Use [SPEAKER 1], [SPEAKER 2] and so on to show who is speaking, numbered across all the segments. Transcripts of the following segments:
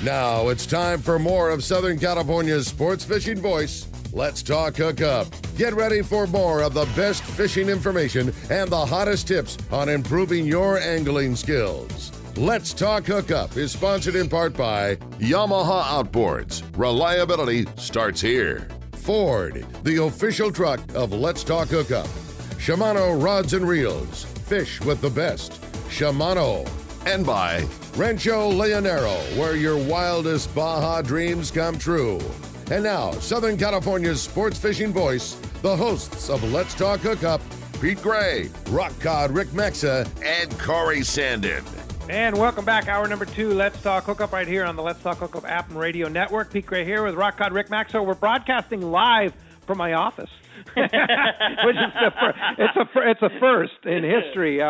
[SPEAKER 1] Now it's time for more of Southern California's sports fishing voice. Let's talk Hookup. Get ready for more of the best fishing information and the hottest tips on improving your angling skills. Let's Talk Hookup is sponsored in part by Yamaha Outboards. Reliability starts here. Ford, the official truck of Let's Talk Hookup. Shimano Rods and Reels. Fish with the best. Shimano. And by Rancho Leonero, where your wildest Baja dreams come true. And now, Southern California's sports fishing voice, the hosts of Let's Talk Hookup, Pete Gray, Rock Cod Rick Mexa, and Corey Sandin.
[SPEAKER 2] And welcome back, hour number 2, Let's Talk Hookup, right here on the Let's Talk Hookup app and radio network. Pete Gray here with Rock Cod Rick Mexa. We're broadcasting live from my office, which is it's a first in history.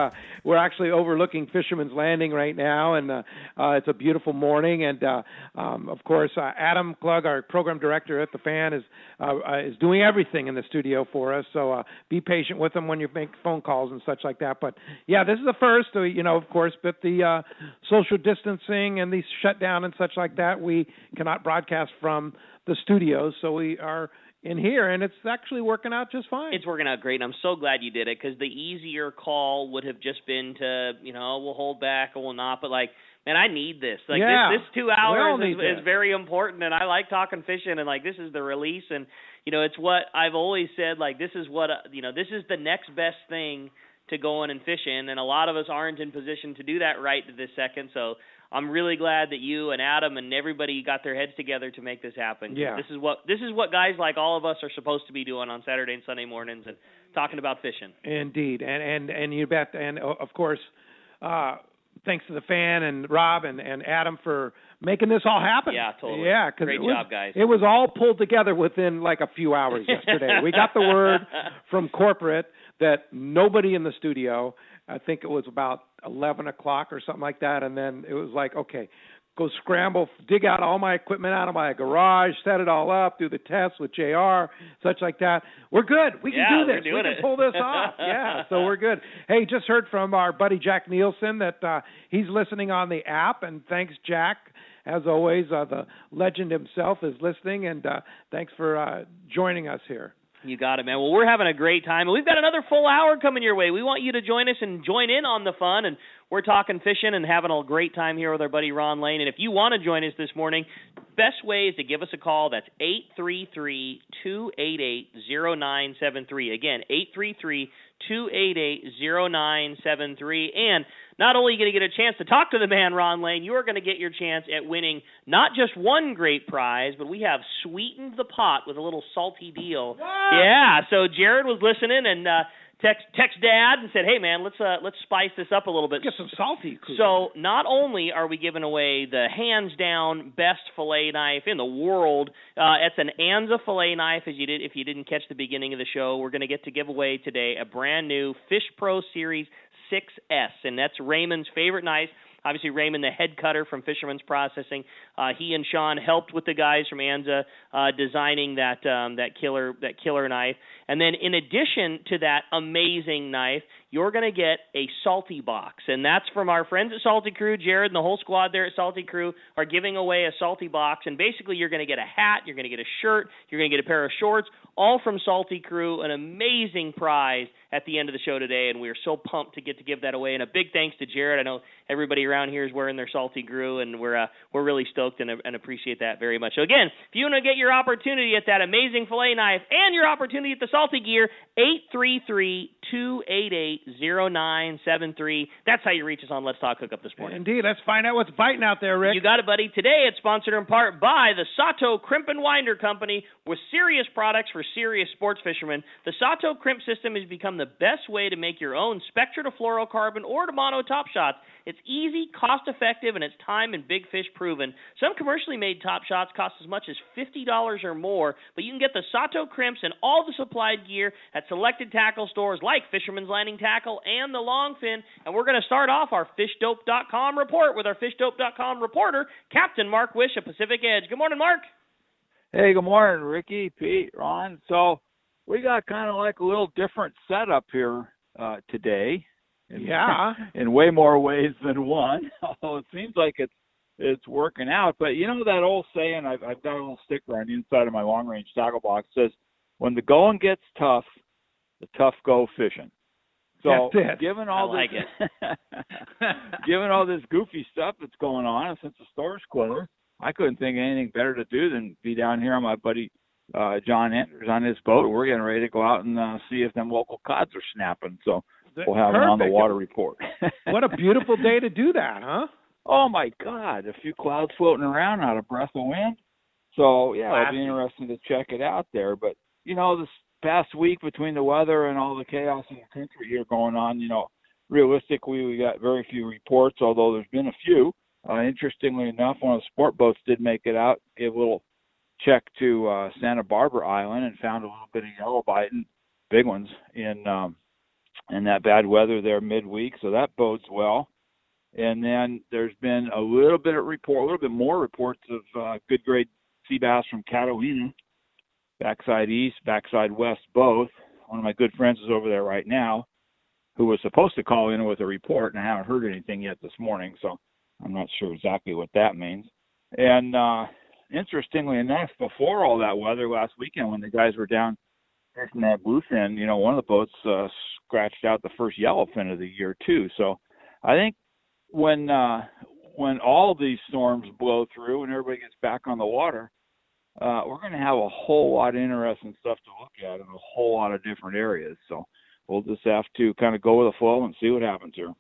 [SPEAKER 2] We're actually overlooking Fisherman's Landing right now, and it's a beautiful morning. And of course, Adam Klug, our program director at the Fan, is doing everything in the studio for us. So be patient with him when you make phone calls and such like that. But yeah, this is the first. Of course, but the social distancing and the shutdown and such like that, we cannot broadcast from the studios. So we are in here, and it's actually working out just fine.
[SPEAKER 3] It's working out great, and I'm so glad you did it, because the easier call would have just been to, we'll hold back or we'll not, but man, I need this. This 2 hours is very important, and I like talking fishing, and this is the release, and it's what I've always said, this is what this is the next best thing to going and fishing, and a lot of us aren't in position to do that right this second. So I'm really glad that you and Adam and everybody got their heads together to make this happen.
[SPEAKER 2] Yeah.
[SPEAKER 3] This is what guys like all of us are supposed to be doing on Saturday and Sunday mornings, and talking about fishing.
[SPEAKER 2] Indeed, and you bet. And of course, thanks to the Fan and Rob and Adam for making this all happen.
[SPEAKER 3] Yeah, totally.
[SPEAKER 2] Yeah,
[SPEAKER 3] great job, guys.
[SPEAKER 2] It was all pulled together within a few hours yesterday. We got the word from corporate that nobody in the studio. I think it was about 11 o'clock or something like that, and then it was okay, go scramble, dig out all my equipment out of my garage, set it all up, do the tests with JR, such like that. We're good. We can do this. We can pull this off. Yeah, so we're good. Hey, just heard from our buddy Jack Nielsen that he's listening on the app, and thanks, Jack. As always, the legend himself is listening, and thanks for joining us here.
[SPEAKER 3] You got it, man. Well, we're having a great time, and we've got another full hour coming your way. We want you to join us and join in on the fun, and we're talking fishing and having a great time here with our buddy Ron Lane. And if you want to join us this morning, best way is to give us a call. That's 833-288-0973. Again, 833-288-0973. And not only are you going to get a chance to talk to the man, Ron Lane, you are going to get your chance at winning not just one great prize, but we have sweetened the pot with a little salty deal.
[SPEAKER 2] What?
[SPEAKER 3] Yeah, so Jared was listening and text Dad and said, hey, man, let's spice this up a little bit.
[SPEAKER 2] Get some salty.
[SPEAKER 3] So not only are we giving away the hands-down best fillet knife in the world, it's an Anza fillet knife, if you didn't catch the beginning of the show. We're going to get to give away today a brand-new Fish Pro Series 6S, and that's Raymond's favorite knife. Obviously, Raymond, the head cutter from Fisherman's Processing, he and Sean helped with the guys from Anza designing that killer knife. And then, in addition to that amazing knife, you're going to get a Salty Box, and that's from our friends at Salty Crew. Jared and the whole squad there at Salty Crew are giving away a Salty Box, and basically you're going to get a hat, you're going to get a shirt, you're going to get a pair of shorts, all from Salty Crew, an amazing prize at the end of the show today, and we are so pumped to give that away. And a big thanks to Jared. I know everybody around here is wearing their Salty Crew, and we're really stoked and appreciate that very much. So again, if you want to get your opportunity at that amazing fillet knife and your opportunity at the Salty Gear, 833-288-0973. That's how you reach us on Let's Talk Hookup this morning.
[SPEAKER 2] Indeed. Let's find out what's biting out there, Rick.
[SPEAKER 3] You got it, buddy. Today it's sponsored in part by the Sato Crimp and Winder Company, with serious products for serious sports fishermen. The Sato Crimp system has become the best way to make your own Spectra to fluorocarbon or to mono top shots. It's easy, cost-effective, and it's time and big fish proven. Some commercially made top shots cost as much as $50 or more, but you can get the Sato Crimps and all the supplied gear at selected tackle stores like Fisherman's Landing Tackle and the Longfin. And we're going to start off our FishDope.com report with our FishDope.com reporter, Captain Mark Wish of Pacific Edge. Good morning, Mark.
[SPEAKER 4] Hey, good morning, Ricky, Pete, Ron. So we got kind of like a little different setup here today. In way more ways than one. Although it seems like it's it's working out. But you know that old saying, I've got a little sticker on the inside of my long-range tackle box, says, when the going gets tough, the tough go fishing. So given all given all this goofy stuff that's going on since the store's closed, I couldn't think of anything better to do than be down here on my buddy John Andrews on his boat. We're getting ready to go out and see if them local cods are snapping. So we'll have an on-the-water report.
[SPEAKER 2] What a beautiful day to do that, huh?
[SPEAKER 4] Oh, my God. A few clouds floating around, not a breath of wind. So, yeah, it'll be interesting to check it out there. But, you know, this past week between the weather and all the chaos in the country here going on, you know, realistically we got very few reports, although there's been a few. Interestingly enough, one of the sport boats did make it out, gave a little check to Santa Barbara Island and found a little bit of yellow biting, big ones, in that bad weather there midweek, so that bodes well. And then there's been a little bit more reports of good grade sea bass from Catalina, backside east, backside west both. One of my good friends is over there right now, who was supposed to call in with a report, and I haven't heard anything yet this morning, so I'm not sure exactly what that means. And interestingly enough, before all that weather last weekend, when the guys were down fishing that bluefin, you know, one of the boats scratched out the first yellowfin of the year too. So I think when all these storms blow through and everybody gets back on the water, we're going to have a whole lot of interesting stuff to look at in a whole lot of different areas. So we'll just have to kind of go with the flow and see what happens here.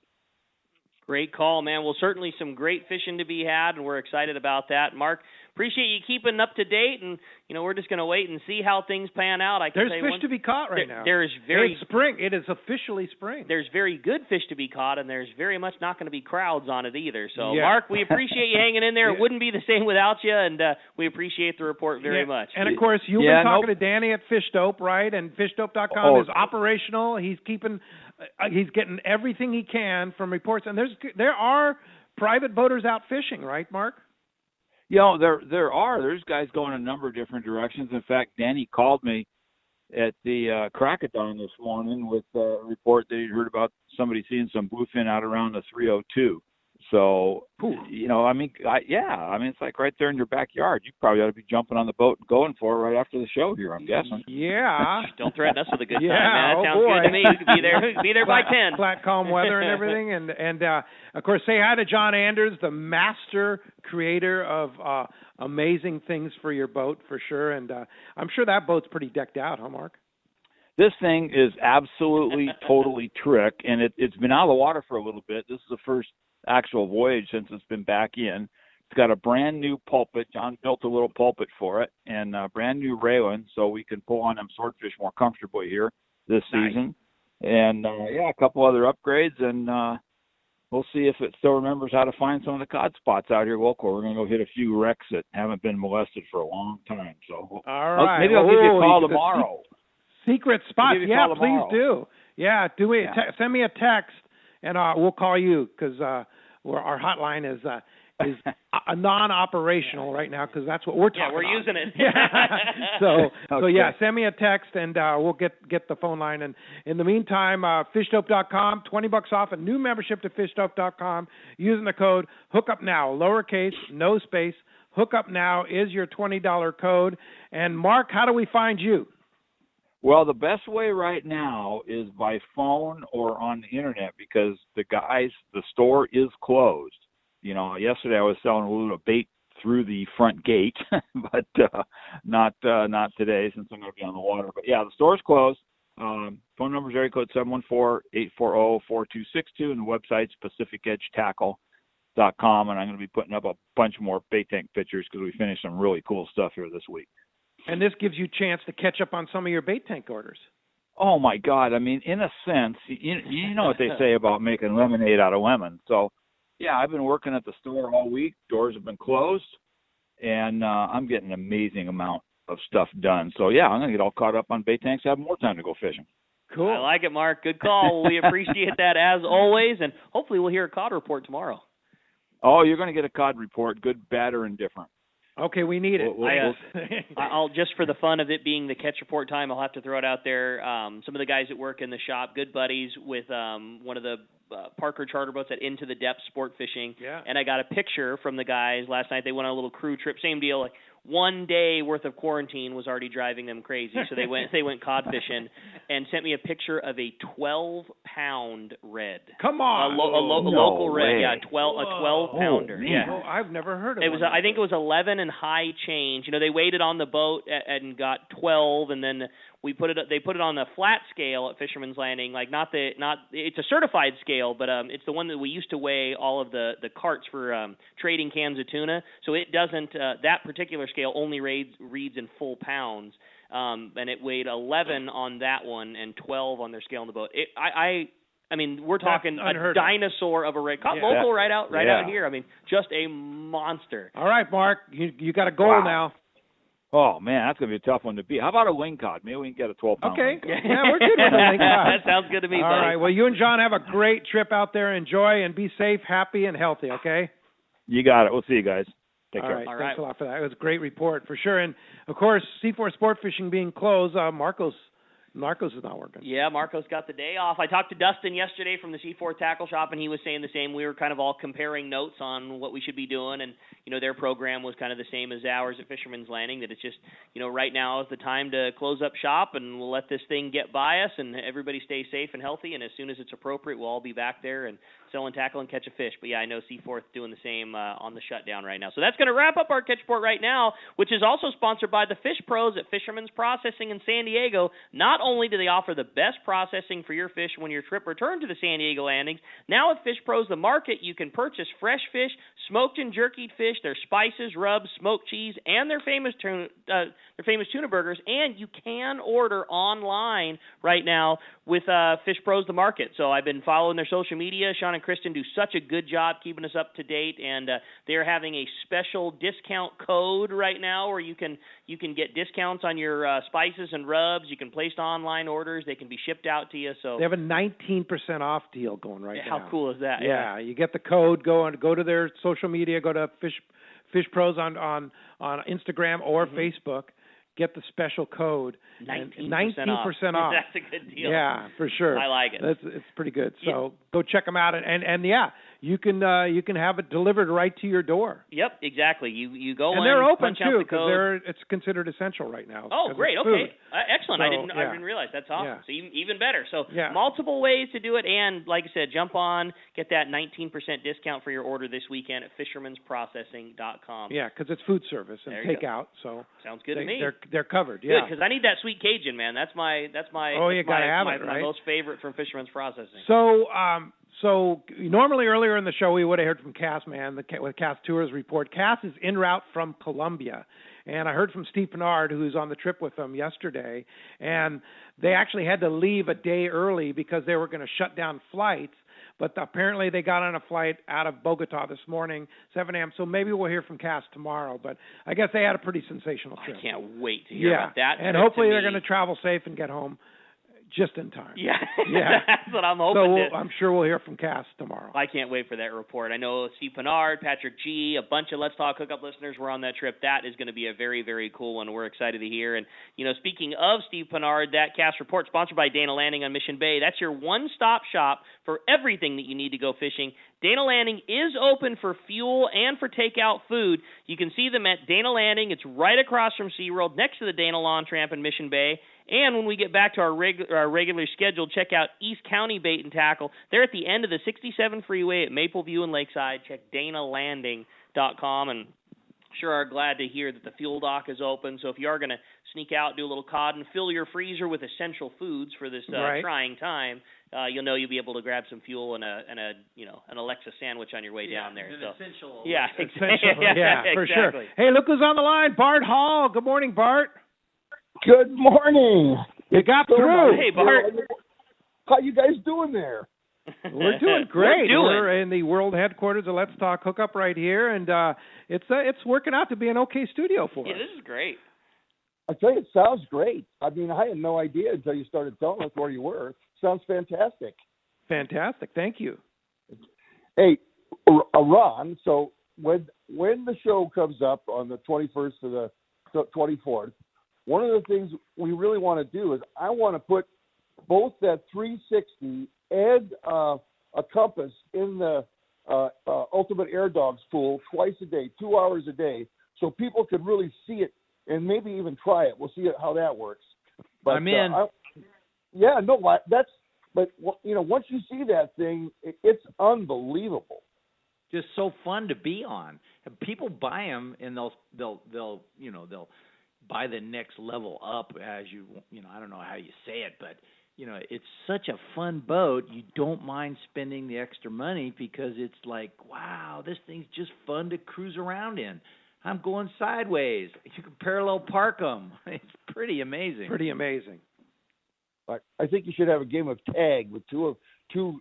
[SPEAKER 3] Great call, man. Well, certainly some great fishing to be had, and we're excited about that. Mark, appreciate you keeping up to date, and, you know, we're just going to wait and see how things pan out.
[SPEAKER 2] There's fish to be caught right now.
[SPEAKER 3] There's
[SPEAKER 2] it's spring. It is officially spring.
[SPEAKER 3] There's very good fish to be caught, and there's very much not going to be crowds on it either. So, Mark, we appreciate you hanging in there. It wouldn't be the same without you, and we appreciate the report very much.
[SPEAKER 2] And, of course, you've been talking to Danny at Fish Dope, right? And fishdope.com is operational. He's getting everything he can from reports. And there are private boaters out fishing, right, Mark?
[SPEAKER 4] You know, there's guys going a number of different directions. In fact, Danny called me at the Crackathon this morning with a report that he'd heard about somebody seeing some bluefin out around the 302. So, you know, I mean, it's like right there in your backyard. You probably ought to be jumping on the boat and going for it right after the show here, I'm guessing.
[SPEAKER 2] Yeah.
[SPEAKER 3] Don't threaten us with a good time, man. That sounds good to me. You could be there by 10.
[SPEAKER 2] Flat, calm weather and everything. And of course, say hi to John Anders, the master creator of amazing things for your boat, for sure. And I'm sure that boat's pretty decked out, huh, Mark?
[SPEAKER 4] This thing is absolutely, totally trick, and it's been out of the water for a little bit. This is the first actual voyage since it's been back in. It's got a brand new pulpit. John built a little pulpit for it, and a brand new railing so we can pull on them swordfish more comfortably here this season. And a couple other upgrades, and we'll see if it still remembers how to find some of the cod spots out here local. We're going to go hit a few wrecks that haven't been molested for a long time. So
[SPEAKER 2] all right.
[SPEAKER 4] Maybe I'll give you a call tomorrow.
[SPEAKER 2] Secret spots, please do. Yeah, send me a text, and we'll call you because our hotline is non-operational right now because that's what we're talking about.
[SPEAKER 3] Yeah, we're using it.
[SPEAKER 2] So send me a text, and we'll get the phone line. And in the meantime, fishdope.com, $20 off a new membership to fishdope.com using the code HookUpNow, lowercase, no space. HookUpNow is your $20 code. And Mark, how do we find you?
[SPEAKER 4] Well, the best way right now is by phone or on the internet because the store is closed. You know, yesterday I was selling a little bait through the front gate, but not today since I'm going to be on the water. But yeah, the store's closed. Phone number is area code 714-840-4262, and the website's PacificEdgeTackle.com. And I'm going to be putting up a bunch more bait tank pictures because we finished some really cool stuff here this week.
[SPEAKER 2] And this gives you a chance to catch up on some of your bait tank orders.
[SPEAKER 4] Oh, my God. I mean, in a sense, you know what they say about making lemonade out of lemon. So, yeah, I've been working at the store all week. Doors have been closed, and I'm getting an amazing amount of stuff done. So, yeah, I'm going to get all caught up on bait tanks, have more time to go fishing.
[SPEAKER 3] Cool. I like it, Mark. Good call. We appreciate that as always, and hopefully we'll hear a cod report tomorrow. Oh,
[SPEAKER 4] you're going to get a cod report, good, bad, or indifferent.
[SPEAKER 2] Okay, we need it.
[SPEAKER 3] I'll just for the fun of it being the catch report time, I'll have to throw it out there. Some of the guys that work in the shop, good buddies with one of the Parker charter boats at Into the Depths Sport Fishing.
[SPEAKER 2] Yeah.
[SPEAKER 3] And I got a picture from the guys last night. They went on a little crew trip. Same deal. Like 1 day worth of quarantine was already driving them crazy. So they went cod fishing and sent me a picture of a 12-pound red.
[SPEAKER 2] Come on.
[SPEAKER 3] A local red. Yeah, a 12-pounder. Yeah.
[SPEAKER 2] Oh, I've never heard of
[SPEAKER 3] it. I think it was 11 and high change. They waited on the boat and got 12, and then they put it on the flat scale at Fisherman's Landing, like it's a certified scale, but it's the one that we used to weigh all of the carts for trading cans of tuna. So it doesn't that particular scale only reads in full pounds, and it weighed 11 on that one and 12 on their scale on the boat. I mean, we're talking a dinosaur of a red. Caught local right out here. I mean, just a monster.
[SPEAKER 2] All right, Mark, you got a goal now.
[SPEAKER 4] Oh, man, that's going to be a tough one to beat. How about a wing cod? Maybe we can get a 12-pound.
[SPEAKER 2] Okay. Yeah, we're good with a wing cod.
[SPEAKER 3] That sounds good to me, buddy.
[SPEAKER 2] All right. Well, you and John have a great trip out there. Enjoy and be safe, happy, and healthy, okay?
[SPEAKER 4] You got it. We'll see you guys. Take care.
[SPEAKER 2] All right. Thanks a lot for that. It was a great report, for sure. And, of course, C4 Sport Fishing being closed, Marcos is not working.
[SPEAKER 3] Yeah, Marcos got the day off. I talked to Dustin yesterday from the C4 Tackle Shop, and he was saying the same. We were kind of all comparing notes on what we should be doing, and their program was kind of the same as ours at Fisherman's Landing. That it's just right now is the time to close up shop, and we'll let this thing get by us, and everybody stay safe and healthy. And as soon as it's appropriate, we'll all be back there and sell and tackle and catch a fish. But yeah, I know C4 is doing the same on the shutdown right now. So that's going to wrap up our Catch Report right now, which is also sponsored by the Fish Pros at Fisherman's Processing in San Diego. Not only do they offer the best processing for your fish when your trip returns to the San Diego landings, now with Fish Pros The Market, you can purchase fresh fish, smoked and jerkied fish, their spices, rubs, smoked cheese, and their famous tuna burgers. And you can order online right now with Fish Pros The Market. So I've been following their social media. Sean and Kristen do such a good job keeping us up to date, and they're having a special discount code right now where you can get discounts on your spices and rubs. You can place online orders. They can be shipped out to you. So
[SPEAKER 2] they have a 19% off deal going right now.
[SPEAKER 3] How cool is that?
[SPEAKER 2] Yeah, you get the code. Go to their social media. Go to Fish Pros on Instagram or Facebook. Get the special code.
[SPEAKER 3] 19%
[SPEAKER 2] off.
[SPEAKER 3] That's a good deal.
[SPEAKER 2] Yeah, for sure.
[SPEAKER 3] I like it.
[SPEAKER 2] It's pretty good. So go check them out, and yeah, you can have it delivered right to your door.
[SPEAKER 3] Yep, exactly. You go
[SPEAKER 2] and they're open
[SPEAKER 3] punch out
[SPEAKER 2] too
[SPEAKER 3] the code.
[SPEAKER 2] It's considered essential right now.
[SPEAKER 3] Oh, great. Okay, excellent.
[SPEAKER 2] So,
[SPEAKER 3] I didn't realize. That's awesome.
[SPEAKER 2] Yeah.
[SPEAKER 3] So even better. So multiple ways to do it, and like I said, jump on, get that 19% discount for your order this weekend at fishermansprocessing.com.
[SPEAKER 2] Yeah, because it's food service and takeout. So
[SPEAKER 3] sounds good to me.
[SPEAKER 2] They're covered. Yeah,
[SPEAKER 3] because I need that sweet Cajun, man. That's my my most favorite from Fisherman's Processing.
[SPEAKER 2] So normally earlier in the show we would have heard from Cass, man, with Cass Tours report. Cass is en route from Colombia, and I heard from Steve Pinard, who's on the trip with them yesterday, and they actually had to leave a day early because they were going to shut down flights. But apparently they got on a flight out of Bogota this morning, 7 a.m., so maybe we'll hear from Cass tomorrow. But I guess they had a pretty sensational trip.
[SPEAKER 3] I can't wait to hear about that.
[SPEAKER 2] And hopefully they're going to travel safe and get home just in time.
[SPEAKER 3] Yeah. That's what I'm hoping.
[SPEAKER 2] So I'm sure we'll hear from Cass tomorrow.
[SPEAKER 3] I can't wait for that report. I know Steve Pinard, Patrick G., a bunch of Let's Talk Hookup listeners were on that trip. That is going to be a very, very cool one. We're excited to hear. And, speaking of Steve Pinard, that Cass report sponsored by Dana Landing on Mission Bay. That's your one-stop shop for everything that you need to go fishing. Dana Landing is open for fuel and for takeout food. You can see them at Dana Landing. It's right across from SeaWorld, next to the Dana Lawn Tramp in Mission Bay. And when we get back to our regular schedule, check out East County Bait and Tackle. They're at the end of the 67 freeway at Mapleview and Lakeside. Check DanaLanding.com. And sure are glad to hear that the fuel dock is open. So if you are going to sneak out, do a little cod, and fill your freezer with essential foods for this trying time, you'll be able to grab some fuel and an Alexa sandwich on your way down there.
[SPEAKER 5] So essential.
[SPEAKER 3] Yeah,
[SPEAKER 2] essential. Yeah, for sure. Hey, look who's on the line, Bart Hall. Good morning, Bart.
[SPEAKER 6] Good morning.
[SPEAKER 2] You got through.
[SPEAKER 3] Hey, Bart.
[SPEAKER 6] How you guys doing there?
[SPEAKER 2] We're doing great. We're in the world headquarters of Let's Talk Hookup right here, and it's working out to be an okay studio for us.
[SPEAKER 3] Yeah, this is great.
[SPEAKER 6] I tell you, it sounds great. I mean, I had no idea until you started telling us where you were. It sounds fantastic.
[SPEAKER 2] Fantastic. Thank you.
[SPEAKER 6] Hey, Ron, so when the show comes up on the 21st to the 24th, one of the things we really want to do is I want to put both that 360 and a compass in the Ultimate Air Dogs pool twice a day, 2 hours a day, so people could really see it and maybe even try it. We'll see how that works. But,
[SPEAKER 5] I'm in.
[SPEAKER 6] But once you see that thing, it's unbelievable.
[SPEAKER 5] Just so fun to be on. People buy them, and they'll buy the next level up as I don't know how you say it, but it's such a fun boat. You don't mind spending the extra money because it's like, wow, this thing's just fun to cruise around in. I'm going sideways. You can parallel park them. It's pretty amazing.
[SPEAKER 2] Pretty amazing.
[SPEAKER 6] I think you should have a game of tag with two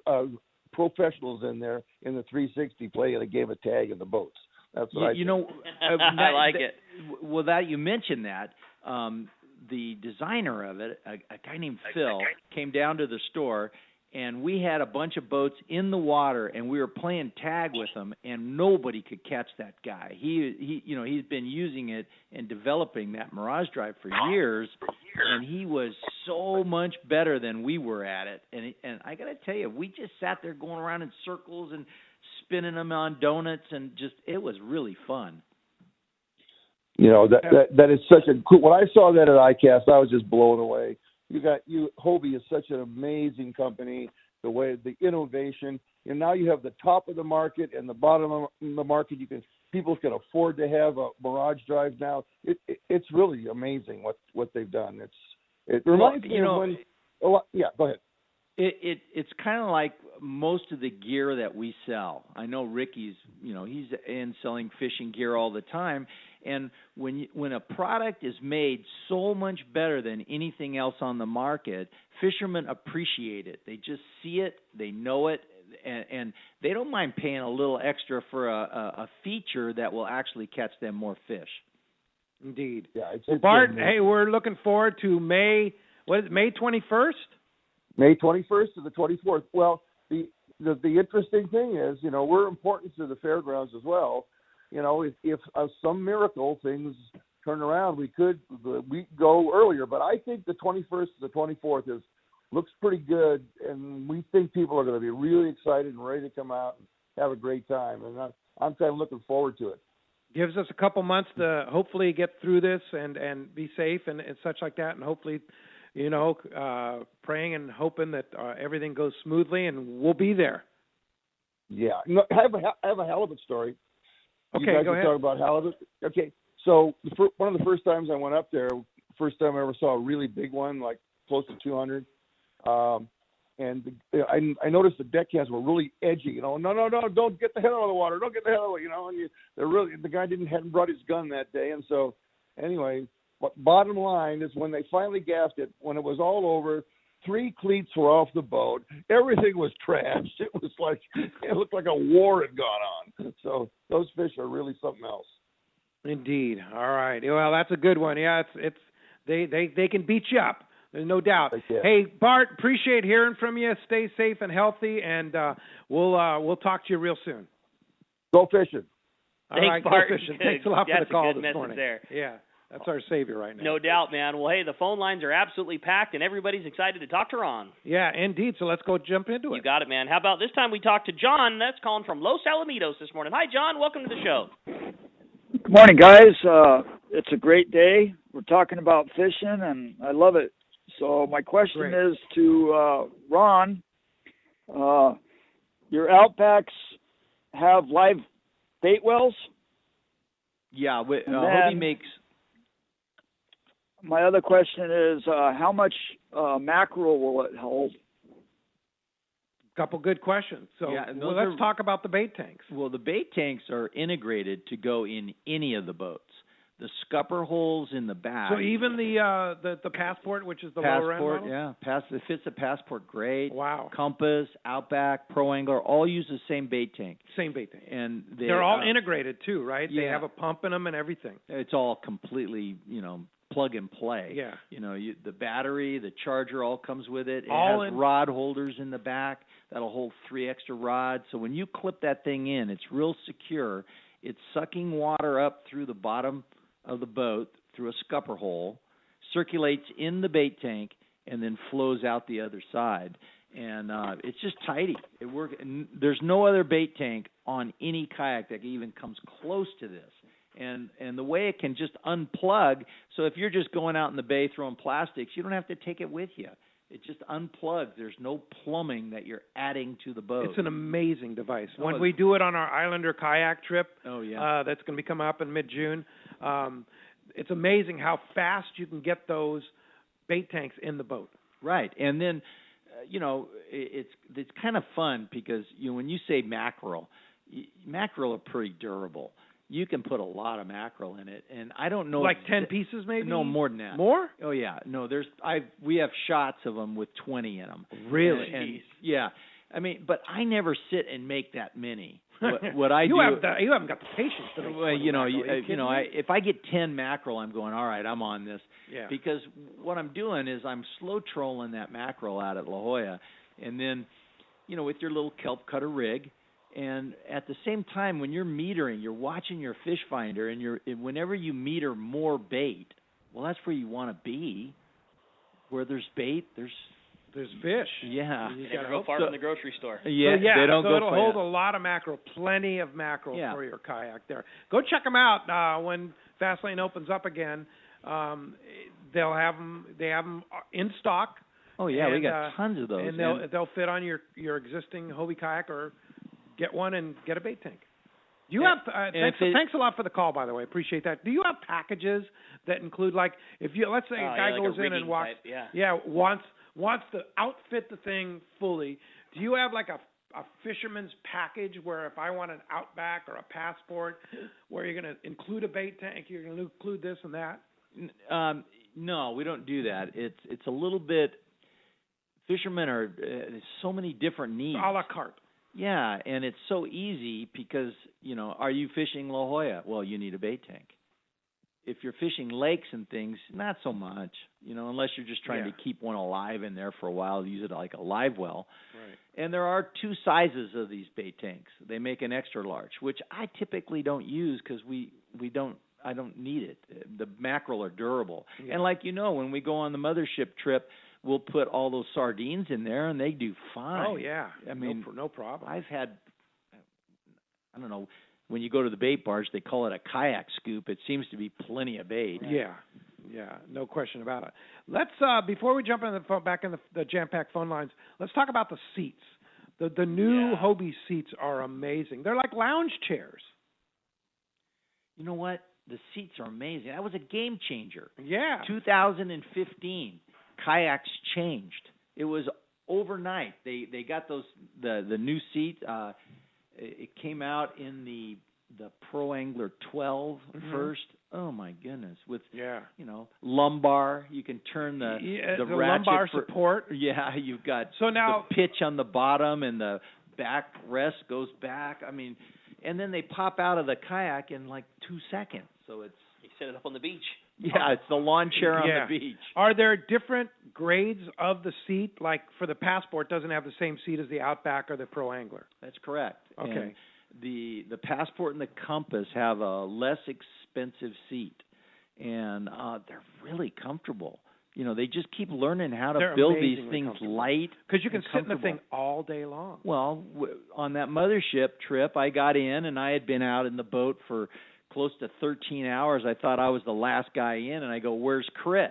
[SPEAKER 6] professionals in there in the 360 playing a game of tag in the boats. That's what I think.
[SPEAKER 3] I like it.
[SPEAKER 5] Well, that you mentioned that. The designer of it, a guy named Phil, came down to the store, and we had a bunch of boats in the water, and we were playing tag with them, and nobody could catch that guy. He's been using it and developing that Mirage Drive for years, and he was so much better than we were at it. And I got to tell you, we just sat there going around in circles and spinning them on donuts, and it was really fun.
[SPEAKER 6] That is such a cool. When I saw that at ICAST, I was just blown away. Hobie is such an amazing company. The innovation, and now you have the top of the market and the bottom of the market. People can afford to have a Mirage Drive now. It's really amazing what they've done. It reminds me of when. Yeah, go ahead.
[SPEAKER 5] It's kind of like most of the gear that we sell. I know Ricky's, he's in selling fishing gear all the time. And when a product is made so much better than anything else on the market, fishermen appreciate it. They just see it, they know it, and they don't mind paying a little extra for a feature that will actually catch them more fish.
[SPEAKER 2] Indeed.
[SPEAKER 6] Yeah,
[SPEAKER 2] Bart, hey, we're looking forward to May 21st?
[SPEAKER 6] May 21st to the 24th. Well, the interesting thing is, we're important to the fairgrounds as well. If some miracle things turn around, we go earlier. But I think the 21st to the 24th looks pretty good, and we think people are going to be really excited and ready to come out and have a great time. And I'm kind of looking forward to it.
[SPEAKER 2] Gives us a couple months to hopefully get through this and be safe and such like that, and hopefully, praying and hoping that everything goes smoothly, and we'll be there.
[SPEAKER 6] Yeah, I have a halibut story.
[SPEAKER 2] Okay,
[SPEAKER 6] you guys
[SPEAKER 2] go ahead.
[SPEAKER 6] Talk about halibut. Okay, so one of the first times I went up there, first time I ever saw a really big one, like close to 200. And I noticed the deckhands were really edgy. No, don't get the head out of the water. Don't get the head out of the water. And the guy hadn't brought his gun that day. And so, anyway, bottom line is when they finally gaffed it, when it was all over, 3 cleats were off the boat. Everything was trashed. It looked like a war had gone on. So those fish are really something else.
[SPEAKER 2] Indeed. All right. Well, that's a good one. Yeah, they can beat you up. There's no doubt. Hey, Bart, appreciate hearing from you. Stay safe and healthy, and we'll talk to you real soon.
[SPEAKER 6] Go fishing.
[SPEAKER 2] All right,
[SPEAKER 3] Bart.
[SPEAKER 2] go fishing. Thanks a lot for the call this morning.
[SPEAKER 3] There.
[SPEAKER 2] Yeah, that's our savior right now.
[SPEAKER 3] No doubt, man. Well, hey, the phone lines are absolutely packed, and everybody's excited to talk to Ron.
[SPEAKER 2] Yeah, indeed. So let's go jump into it.
[SPEAKER 3] You got it, man. How about this time we talk to John? That's calling from Los Alamitos this morning. Hi, John. Welcome to the show.
[SPEAKER 7] Good morning, guys. It's a great day. We're talking about fishing, and I love it. So my question is to Ron. Your Outbacks have live bait wells?
[SPEAKER 5] Yeah, Hobie makes.
[SPEAKER 7] My other question is, how much mackerel will it hold?
[SPEAKER 2] Couple good questions. So let's talk about the bait tanks.
[SPEAKER 5] Well, the bait tanks are integrated to go in any of the boats. The scupper holes in the back.
[SPEAKER 2] So even the Passport, which is the lower end model?
[SPEAKER 5] Yeah. It fits the Passport great.
[SPEAKER 2] Wow.
[SPEAKER 5] Compass, Outback, Pro Angler, all use the same bait tank.
[SPEAKER 2] Same bait tank.
[SPEAKER 5] And
[SPEAKER 2] they're all integrated too, right?
[SPEAKER 5] Yeah.
[SPEAKER 2] They have a pump in them and everything.
[SPEAKER 5] It's all completely, plug and play.
[SPEAKER 2] Yeah.
[SPEAKER 5] The battery, the charger all comes with it. It
[SPEAKER 2] all
[SPEAKER 5] has rod holders in the back that'll hold 3 extra rods. So when you clip that thing in, it's real secure. It's sucking water up through the bottom of the boat through a scupper hole, circulates in the bait tank, and then flows out the other side. and it's just tidy. It works. There's no other bait tank on any kayak that even comes close to this. And the way it can just unplug, so if you're just going out in the bay throwing plastics, you don't have to take it with you. It just unplugs. There's no plumbing that you're adding to the boat.
[SPEAKER 2] It's an amazing device. When we do it on our Islander kayak trip, that's going to be coming up in mid-June, it's amazing how fast you can get those bait tanks in the boat.
[SPEAKER 5] Right, and then it's kind of fun because when you say mackerel are pretty durable. You can put a lot of mackerel in it, and I don't know.
[SPEAKER 2] Like 10 pieces, maybe?
[SPEAKER 5] No, more than that.
[SPEAKER 2] More?
[SPEAKER 5] Oh yeah, no. We have shots of them with 20 in them.
[SPEAKER 2] Really?
[SPEAKER 5] And yeah, I mean, but I never sit and make that many. What I do,
[SPEAKER 2] you haven't got the patience to make 20
[SPEAKER 5] if I get 10 mackerel, I'm going, all right, I'm on this.
[SPEAKER 2] Yeah.
[SPEAKER 5] Because what I'm doing is I'm slow trolling that mackerel out at La Jolla, and then, with your little kelp cutter rig. And at the same time, when you're metering, you're watching your fish finder, and whenever you meter more bait, well, that's where you want to be. Where there's bait, there's
[SPEAKER 2] fish.
[SPEAKER 5] Yeah.
[SPEAKER 3] You never go far from the grocery store.
[SPEAKER 5] Yeah, they don't go
[SPEAKER 2] it'll
[SPEAKER 5] far.
[SPEAKER 2] hold a lot of mackerel, plenty of mackerel for your kayak there. Go check them out when Fastlane opens up again. They'll have them. They have them in stock.
[SPEAKER 5] Oh yeah, we got tons of those.
[SPEAKER 2] And they'll fit on your existing Hobie kayak, or get one and get a bait tank. Do you have? Thanks a lot for the call, by the way. Appreciate that. Do you have packages that include, like, if you, let's say a guy goes in and walks, wants to outfit the thing fully? Do you have like a fisherman's package where if I want an Outback or a Passport, where you're going to include a bait tank, you're going to include this and that?
[SPEAKER 5] No, we don't do that. It's a little bit. Fishermen are so many different needs.
[SPEAKER 2] A la carte.
[SPEAKER 5] Yeah, and it's so easy because, are you fishing La Jolla? Well, you need a bait tank. If you're fishing lakes and things, not so much, unless you're just trying to keep one alive in there for a while, use it like a live well. Right. And there are two sizes of these bait tanks. They make an extra large, which I typically don't use because I don't need it. The mackerel are durable. Yeah. And like when we go on the mothership trip, we'll put all those sardines in there, and they do fine.
[SPEAKER 2] Oh, yeah.
[SPEAKER 5] I mean,
[SPEAKER 2] no problem.
[SPEAKER 5] I've had, I don't know, when you go to the bait bars, they call it a kayak scoop. It seems to be plenty of bait.
[SPEAKER 2] Yeah, no question about it. Let's, before we jump in back in the jam-packed phone lines, let's talk about the seats. The new Hobie seats are amazing. They're like lounge chairs.
[SPEAKER 5] You know what? The seats are amazing. That was a game changer.
[SPEAKER 2] Yeah.
[SPEAKER 5] 2015. Kayaks changed. It was overnight. They got the new seat. It came out in the Pro Angler 12 first. Oh my goodness! With lumbar, you can turn the ratchet
[SPEAKER 2] lumbar support.
[SPEAKER 5] Yeah, you've got
[SPEAKER 2] the
[SPEAKER 5] pitch on the bottom, and the back rest goes back. I mean, and then they pop out of the kayak in like 2 seconds. So you
[SPEAKER 3] set it up on the beach.
[SPEAKER 5] Yeah, it's the lawn chair on the beach.
[SPEAKER 2] Are there different grades of the seat? Like for the Passport, doesn't have the same seat as the Outback or the Pro Angler.
[SPEAKER 5] That's correct.
[SPEAKER 2] Okay.
[SPEAKER 5] And the Passport and the Compass have a less expensive seat, and they're really comfortable. They just keep learning how to build these things light.
[SPEAKER 2] Because you can sit in the thing all day long.
[SPEAKER 5] Well, on that mothership trip, I got in, and I had been out in the boat for close to 13 hours. I thought I was the last guy in, and I go, "Where's Chris?"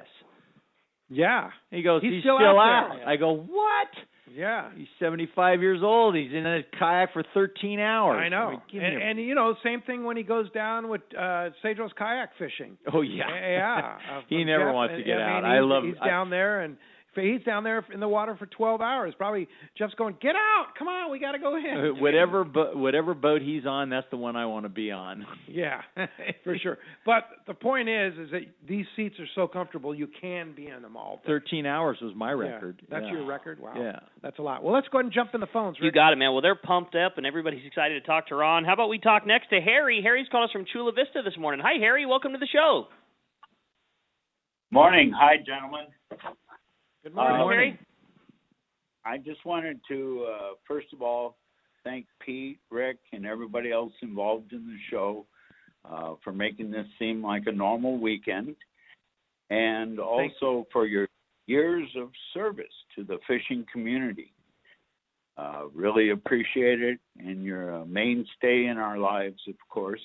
[SPEAKER 2] Yeah.
[SPEAKER 5] He goes,
[SPEAKER 2] he's
[SPEAKER 5] still out. I go, "What?"
[SPEAKER 2] Yeah.
[SPEAKER 5] He's 75 years old. He's in a kayak for 13 hours.
[SPEAKER 2] I know. Same thing when he goes down with Cedro's kayak fishing.
[SPEAKER 5] Oh, yeah.
[SPEAKER 2] Yeah.
[SPEAKER 5] He never wants to get out.
[SPEAKER 2] He's down there, and he's down there in the water for 12 hours. Probably Jeff's going, "Get out. Come on. We got to go in."
[SPEAKER 5] Whatever boat he's on, that's the one I want to be on.
[SPEAKER 2] Yeah, for sure. But the point is that these seats are so comfortable, you can be in them all day.
[SPEAKER 5] 13 hours was my record.
[SPEAKER 2] Yeah. That's your record? Wow.
[SPEAKER 5] Yeah.
[SPEAKER 2] That's a lot. Well, let's go ahead and jump in the phones, Rick.
[SPEAKER 3] You got it, man. Well, they're pumped up, and everybody's excited to talk to Ron. How about we talk next to Harry? Harry's calling us from Chula Vista this morning. Hi, Harry. Welcome to the show.
[SPEAKER 8] Morning. Hi, gentlemen.
[SPEAKER 2] Good morning,
[SPEAKER 3] Harry.
[SPEAKER 8] I just wanted to, first of all, thank Pete, Rick, and everybody else involved in the show for making this seem like a normal weekend, and also for your years of service to the fishing community. Really appreciate it, and you're a mainstay in our lives, of course.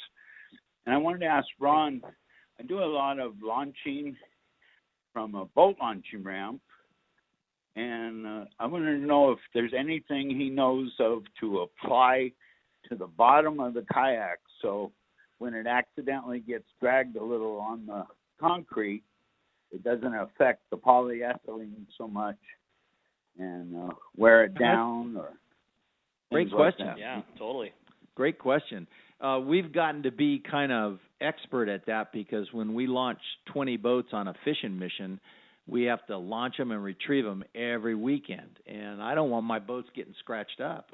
[SPEAKER 8] And I wanted to ask Ron, I do a lot of launching from a boat launching ramp, and I wanted to know if there's anything he knows of to apply to the bottom of the kayak, so when it accidentally gets dragged a little on the concrete, it doesn't affect the polyethylene so much and wear it down or
[SPEAKER 5] Great question.
[SPEAKER 8] Like
[SPEAKER 3] Yeah, totally.
[SPEAKER 5] Great question. We've gotten to be kind of expert at that because when we launch 20 boats on a fishing mission, we have to launch them and retrieve them every weekend. And I don't want my boats getting scratched up.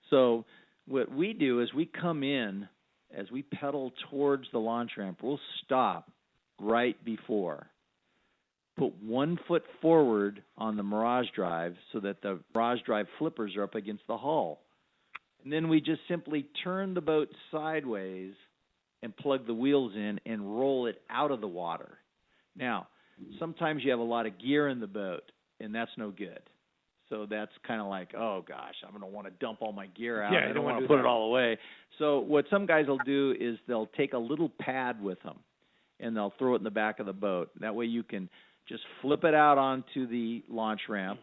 [SPEAKER 5] So what we do is we come in, as we pedal towards the launch ramp, we'll stop right before. Put 1 foot forward on the Mirage Drive so that the Mirage Drive flippers are up against the hull. And then we just simply turn the boat sideways and plug the wheels in and roll it out of the water. Now, sometimes you have a lot of gear in the boat, and that's no good. So that's kind of like, oh, gosh, I'm going to want to dump all my gear out.
[SPEAKER 2] Yeah,
[SPEAKER 5] I don't want to put it all away. So what some guys will do is they'll take a little pad with them, and they'll throw it in the back of the boat. That way you can just flip it out onto the launch ramp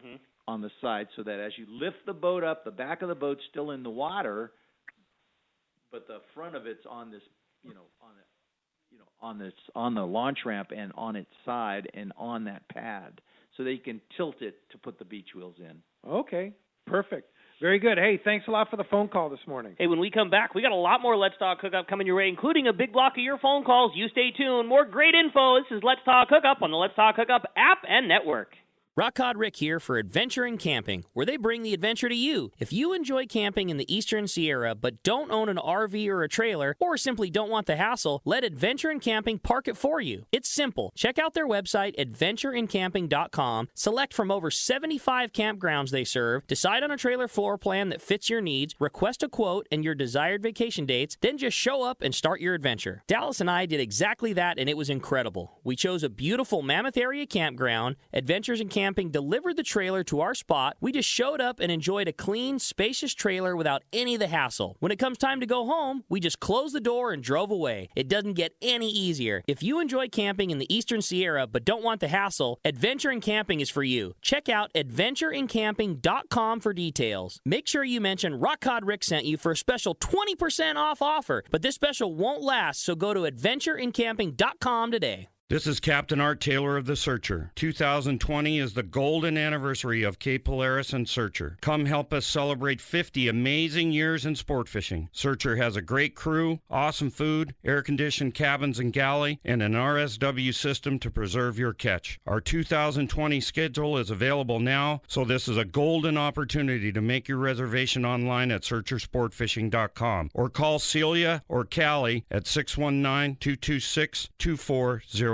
[SPEAKER 5] on the side so that as you lift the boat up, the back of the boat's still in the water, but the front of it's on this, on the launch ramp and on its side and on that pad so that you can tilt it to put the beach wheels in.
[SPEAKER 2] Okay, perfect. Very good. Hey, thanks a lot for the phone call this morning.
[SPEAKER 3] Hey, when we come back, we got a lot more Let's Talk Hookup coming your way, including a big block of your phone calls. You stay tuned. More great info. This is Let's Talk Hookup on the Let's Talk Hookup app and network.
[SPEAKER 9] Rock Cod Rick here for Adventure in Camping, where they bring the adventure to you. If you enjoy camping in the Eastern Sierra but don't own an RV or a trailer, or simply don't want the hassle, let Adventure in Camping park it for you. It's simple. Check out their website, adventureincamping.com, select from over 75 campgrounds they serve, decide on a trailer floor plan that fits your needs, request a quote and your desired vacation dates, then just show up and start your adventure. Dallas and I did exactly that, and it was incredible. We chose a beautiful Mammoth Area campground. Adventures in Camping delivered the trailer to our spot. We just showed up and enjoyed a clean, spacious trailer without any of the hassle. When it comes time to go home, we just closed the door and drove away. It doesn't get any easier. If you enjoy camping in the Eastern Sierra but don't want the hassle, Adventure in Camping is for you. Check out adventureincamping.com for details. Make sure you mention Rock Cod Rick sent you for a special 20% off offer, but this special won't last, so go to adventureincamping.com today.
[SPEAKER 10] This is Captain Art Taylor of the Searcher. 2020 is the golden anniversary of Cape Polaris and Searcher. Come help us celebrate 50 amazing years in sport fishing. Searcher has a great crew, awesome food, air-conditioned cabins and galley, and an RSW system to preserve your catch. Our 2020 schedule is available now, so this is a golden opportunity to make your reservation online at searchersportfishing.com or call Celia or Callie at 619-226-2403.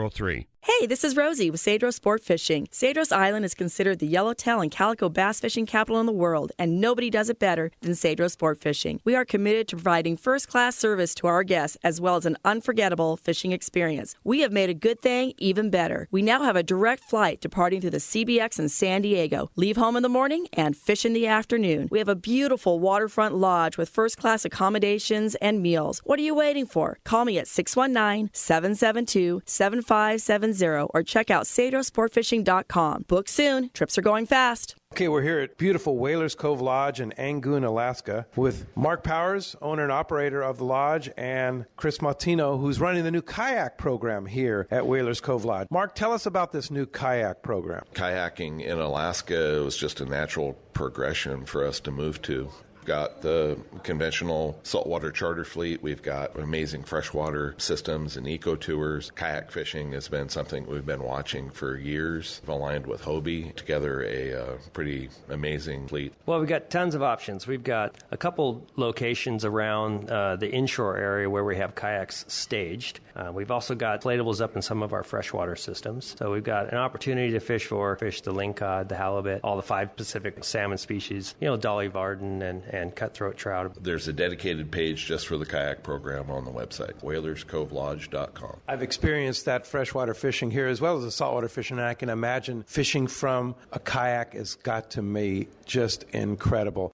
[SPEAKER 11] Hey, this is Rosie with Cedros Sport Fishing. Cedros Island is considered the yellowtail and calico bass fishing capital in the world, and nobody does it better than Cedros Sport Fishing. We are committed to providing first-class service to our guests as well as an unforgettable fishing experience. We have made a good thing even better. We now have a direct flight departing to the CBX in San Diego. Leave home in the morning and fish in the afternoon. We have a beautiful waterfront lodge with first-class accommodations and meals. What are you waiting for? Call me at 619-772-7570 or check out cedrosportfishing.com. Book soon. Trips are going fast.
[SPEAKER 12] Okay, we're here at beautiful Whalers Cove Lodge in Angoon, Alaska, with Mark Powers, owner and operator of the lodge, and Chris Martino, who's running the new kayak program here at Whalers Cove Lodge. Mark, tell us about this new kayak program.
[SPEAKER 13] Kayaking in Alaska was just a natural progression for us to move to. We've got the conventional saltwater charter fleet. We've got amazing freshwater systems and eco tours. Kayak fishing has been something we've been watching for years. We've aligned with Hobie together a pretty amazing fleet.
[SPEAKER 14] Well, we've got tons of options. We've got a couple locations around the inshore area where we have kayaks staged. We've also got inflatables up in some of our freshwater systems. So we've got an opportunity to fish the lingcod, the halibut, all the 5 Pacific salmon species, Dolly Varden and cutthroat trout.
[SPEAKER 13] There's a dedicated page just for the kayak program on the website, whalerscovelodge.com.
[SPEAKER 12] I've experienced that freshwater fishing here as well as the saltwater fishing, and I can imagine fishing from a kayak has got to be just incredible.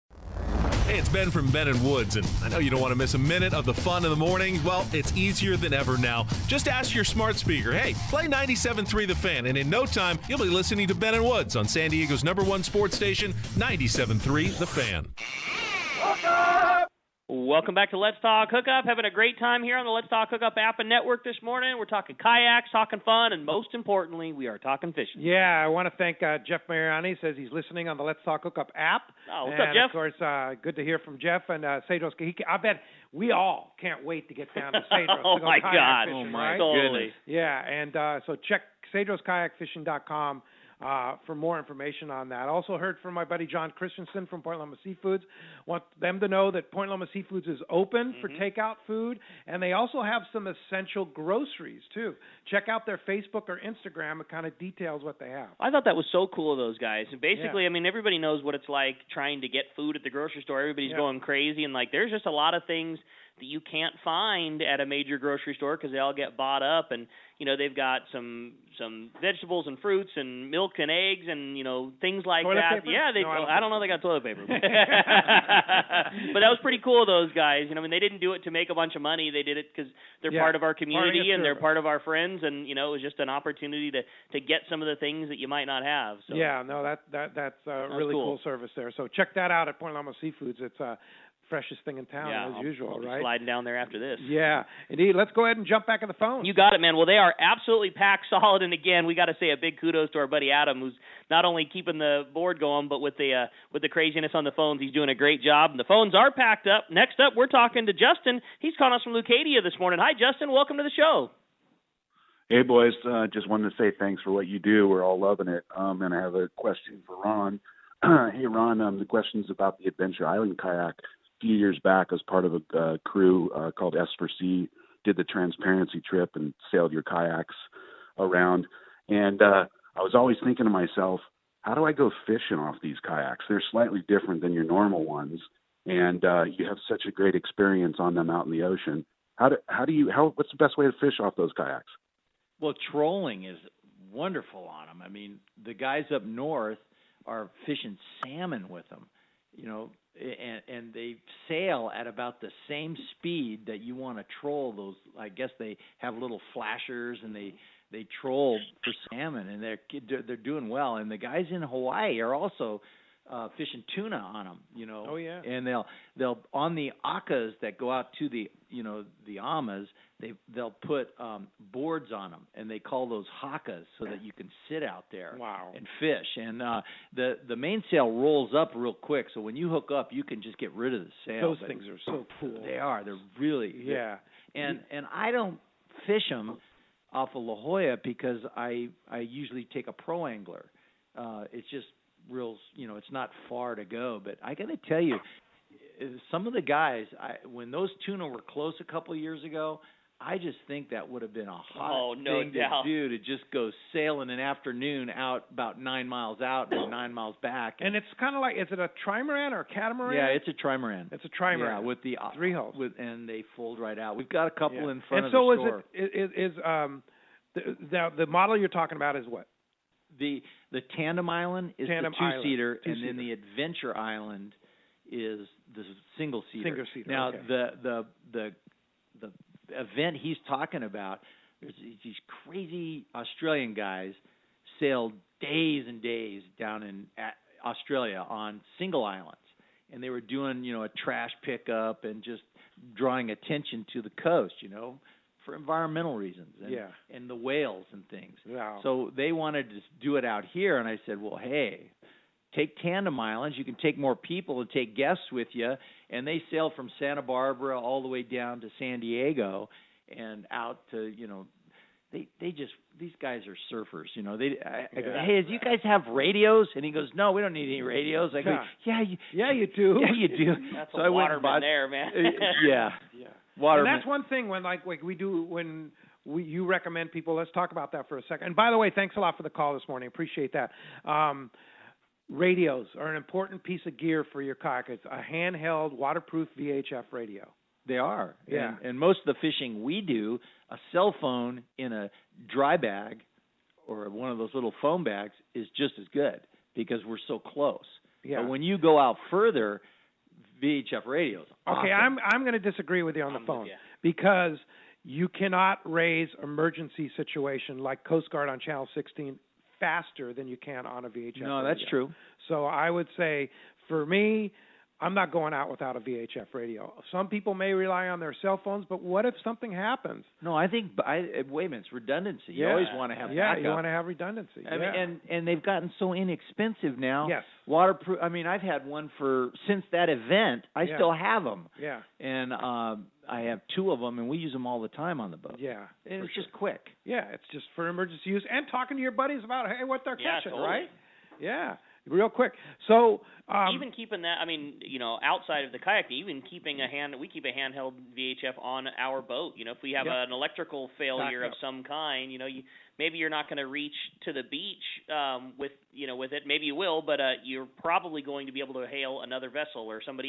[SPEAKER 15] Hey, it's Ben from Ben & Woods, and I know you don't want to miss a minute of the fun in the morning. Well, it's easier than ever now. Just ask your smart speaker, hey, play 97.3 The Fan, and in no time, you'll be listening to Ben & Woods on San Diego's #1 sports station, 97.3 The Fan.
[SPEAKER 3] Welcome back to Let's Talk Hookup. Having a great time here on the Let's Talk Hookup app and network this morning. We're talking kayaks, talking fun, and most importantly, we are talking fishing.
[SPEAKER 2] Yeah, I want to thank Jeff Mariani. Says he's listening on the Let's Talk Hookup app.
[SPEAKER 3] Oh, what's
[SPEAKER 2] and
[SPEAKER 3] up, Jeff?
[SPEAKER 2] Of course, good to hear from Jeff and Cedros. I bet we all can't wait to get down to Cedros.
[SPEAKER 3] Oh,
[SPEAKER 2] to go
[SPEAKER 3] my
[SPEAKER 2] kayak
[SPEAKER 3] God.
[SPEAKER 2] Fishing,
[SPEAKER 3] Oh, my
[SPEAKER 2] right?
[SPEAKER 3] goodness.
[SPEAKER 2] Yeah, and so check CedrosKayakFishing.com for more information on that. Also heard from my buddy John Christensen from Point Loma Seafoods. Want them to know that Point Loma Seafoods is open for takeout food, and they also have some essential groceries, too. Check out their Facebook or Instagram. It kind of details what they have.
[SPEAKER 3] I thought that was so cool of those guys. And basically, I mean, everybody knows what it's like trying to get food at the grocery store. Everybody's going crazy, and, like, there's just a lot of things that you can't find at a major grocery store because they all get bought up. And, you know, they've got some vegetables and fruits and milk and eggs and, you know, things like
[SPEAKER 2] toilet
[SPEAKER 3] that.
[SPEAKER 2] Paper?
[SPEAKER 3] Yeah,
[SPEAKER 2] No,
[SPEAKER 3] I don't know they got toilet paper. But that was pretty cool of those guys. You know, I mean, they didn't do it to make a bunch of money. They did it because they're part of our community and they're part of our friends. And, you know, it was just an opportunity to get some of the things that you might not have. So.
[SPEAKER 2] Yeah, no, that's a really cool service there. So check that out at Point Loma Seafoods. It's freshest thing in town, as usual,
[SPEAKER 3] I'll be
[SPEAKER 2] right?
[SPEAKER 3] sliding down there after this.
[SPEAKER 2] Yeah, indeed. Let's go ahead and jump back on the phone.
[SPEAKER 3] You got it, man. Well, they are absolutely packed solid. And again, we got to say a big kudos to our buddy Adam, who's not only keeping the board going, but with the craziness on the phones, he's doing a great job. And the phones are packed up. Next up, we're talking to Justin. He's calling us from Leucadia this morning. Hi, Justin. Welcome to the show.
[SPEAKER 16] Hey, boys. Just wanted to say thanks for what you do. We're all loving it. And I have a question for Ron. Hey, Ron, the question's about the Adventure Island kayak. A few years back, I was part of a crew called S for C, did the transparency trip and sailed your kayaks around. And I was always thinking to myself, how do I go fishing off these kayaks? They're slightly different than your normal ones. And you have such a great experience on them out in the ocean. What's the best way to fish off those kayaks?
[SPEAKER 5] Well, trolling is wonderful on them. I mean, the guys up north are fishing salmon with them, you know, and they sail at about the same speed that you want to troll those. I guess they have little flashers and they troll for salmon, and they're doing well. And the guys in Hawaii are also fishing tuna on them, you know.
[SPEAKER 2] Oh yeah.
[SPEAKER 5] And they'll on the akas that go out to the amas, they'll put boards on them, and they call those hakas so that you can sit out there and fish. And the mainsail rolls up real quick, so when you hook up, you can just get rid of the sail.
[SPEAKER 2] Those things are so cool.
[SPEAKER 5] They are. They're really And I don't fish them off of La Jolla because I usually take a pro angler. It's just real, you know, it's not far to go. But I got to tell you, some of the guys, when those tuna were close a couple of years ago, I just think that would have been a hot thing to do, to just go sailing an afternoon out about 9 miles out and 9 miles back.
[SPEAKER 2] And it's kind of like, is it a trimaran or a catamaran?
[SPEAKER 5] Yeah, it's a trimaran.
[SPEAKER 2] It's a trimaran.
[SPEAKER 5] Yeah, with the
[SPEAKER 2] 3 hulls.
[SPEAKER 5] And they fold right out. We've got a couple in front
[SPEAKER 2] and
[SPEAKER 5] of
[SPEAKER 2] so
[SPEAKER 5] the store.
[SPEAKER 2] The model you're talking about is what?
[SPEAKER 5] The Tandem Island is the two-seater, and then the Adventure Island is the single-seater.
[SPEAKER 2] Single-seater.
[SPEAKER 5] Now, the event he's talking about, there's these crazy Australian guys sailed days and days down in Australia on single islands, and they were doing, you know, a trash pickup and just drawing attention to the coast, you know, for environmental reasons and the whales and things.
[SPEAKER 2] Wow.
[SPEAKER 5] So they wanted to do it out here, and I said, well, hey, take Tandem Islands. You can take more people and take guests with you. And they sailed from Santa Barbara all the way down to San Diego and out to, you know, these guys are surfers, you know. I go, hey, do you guys have radios? And he goes, no, we don't need any radios. I go, yeah, you do.
[SPEAKER 2] Yeah, you do.
[SPEAKER 3] That's a waterman there, man.
[SPEAKER 5] Yeah. Waterman.
[SPEAKER 2] And that's one thing when you recommend people. Let's talk about that for a second. And by the way, thanks a lot for the call this morning. Appreciate that. Radios are an important piece of gear for your kayak. It's a handheld, waterproof VHF radio.
[SPEAKER 5] They are.
[SPEAKER 2] Yeah.
[SPEAKER 5] And most of the fishing we do, a cell phone in a dry bag or one of those little foam bags is just as good because we're so close.
[SPEAKER 2] Yeah.
[SPEAKER 5] But when you go out further, VHF radios. Awesome.
[SPEAKER 2] Okay, I'm going to disagree with you on the phone because you cannot raise emergency situation like Coast Guard on Channel 16 faster than you can on a VHF radio.
[SPEAKER 5] No, that's true.
[SPEAKER 2] So I would say, for me, I'm not going out without a VHF radio. Some people may rely on their cell phones, but what if something happens?
[SPEAKER 5] No, I think wait a minute, it's redundancy. You always want to have backup.
[SPEAKER 2] You want to have redundancy.
[SPEAKER 5] I mean, and they've gotten so inexpensive now.
[SPEAKER 2] Yes.
[SPEAKER 5] Waterproof. I mean, I've had one since that event. I still have them.
[SPEAKER 2] Yeah.
[SPEAKER 5] And I have 2 of them, and we use them all the time on the boat.
[SPEAKER 2] Yeah.
[SPEAKER 5] And it's just quick.
[SPEAKER 2] Yeah, it's just for emergency use and talking to your buddies about what they're catching,
[SPEAKER 3] totally.
[SPEAKER 2] right? Yeah. Real quick. So
[SPEAKER 3] even keeping that, I mean, outside of the kayak, even keeping we keep a handheld VHF on our boat. If we have an electrical failure of some kind, maybe you're not going to reach to the beach with it. Maybe you will, but you're probably going to be able to hail another vessel or somebody.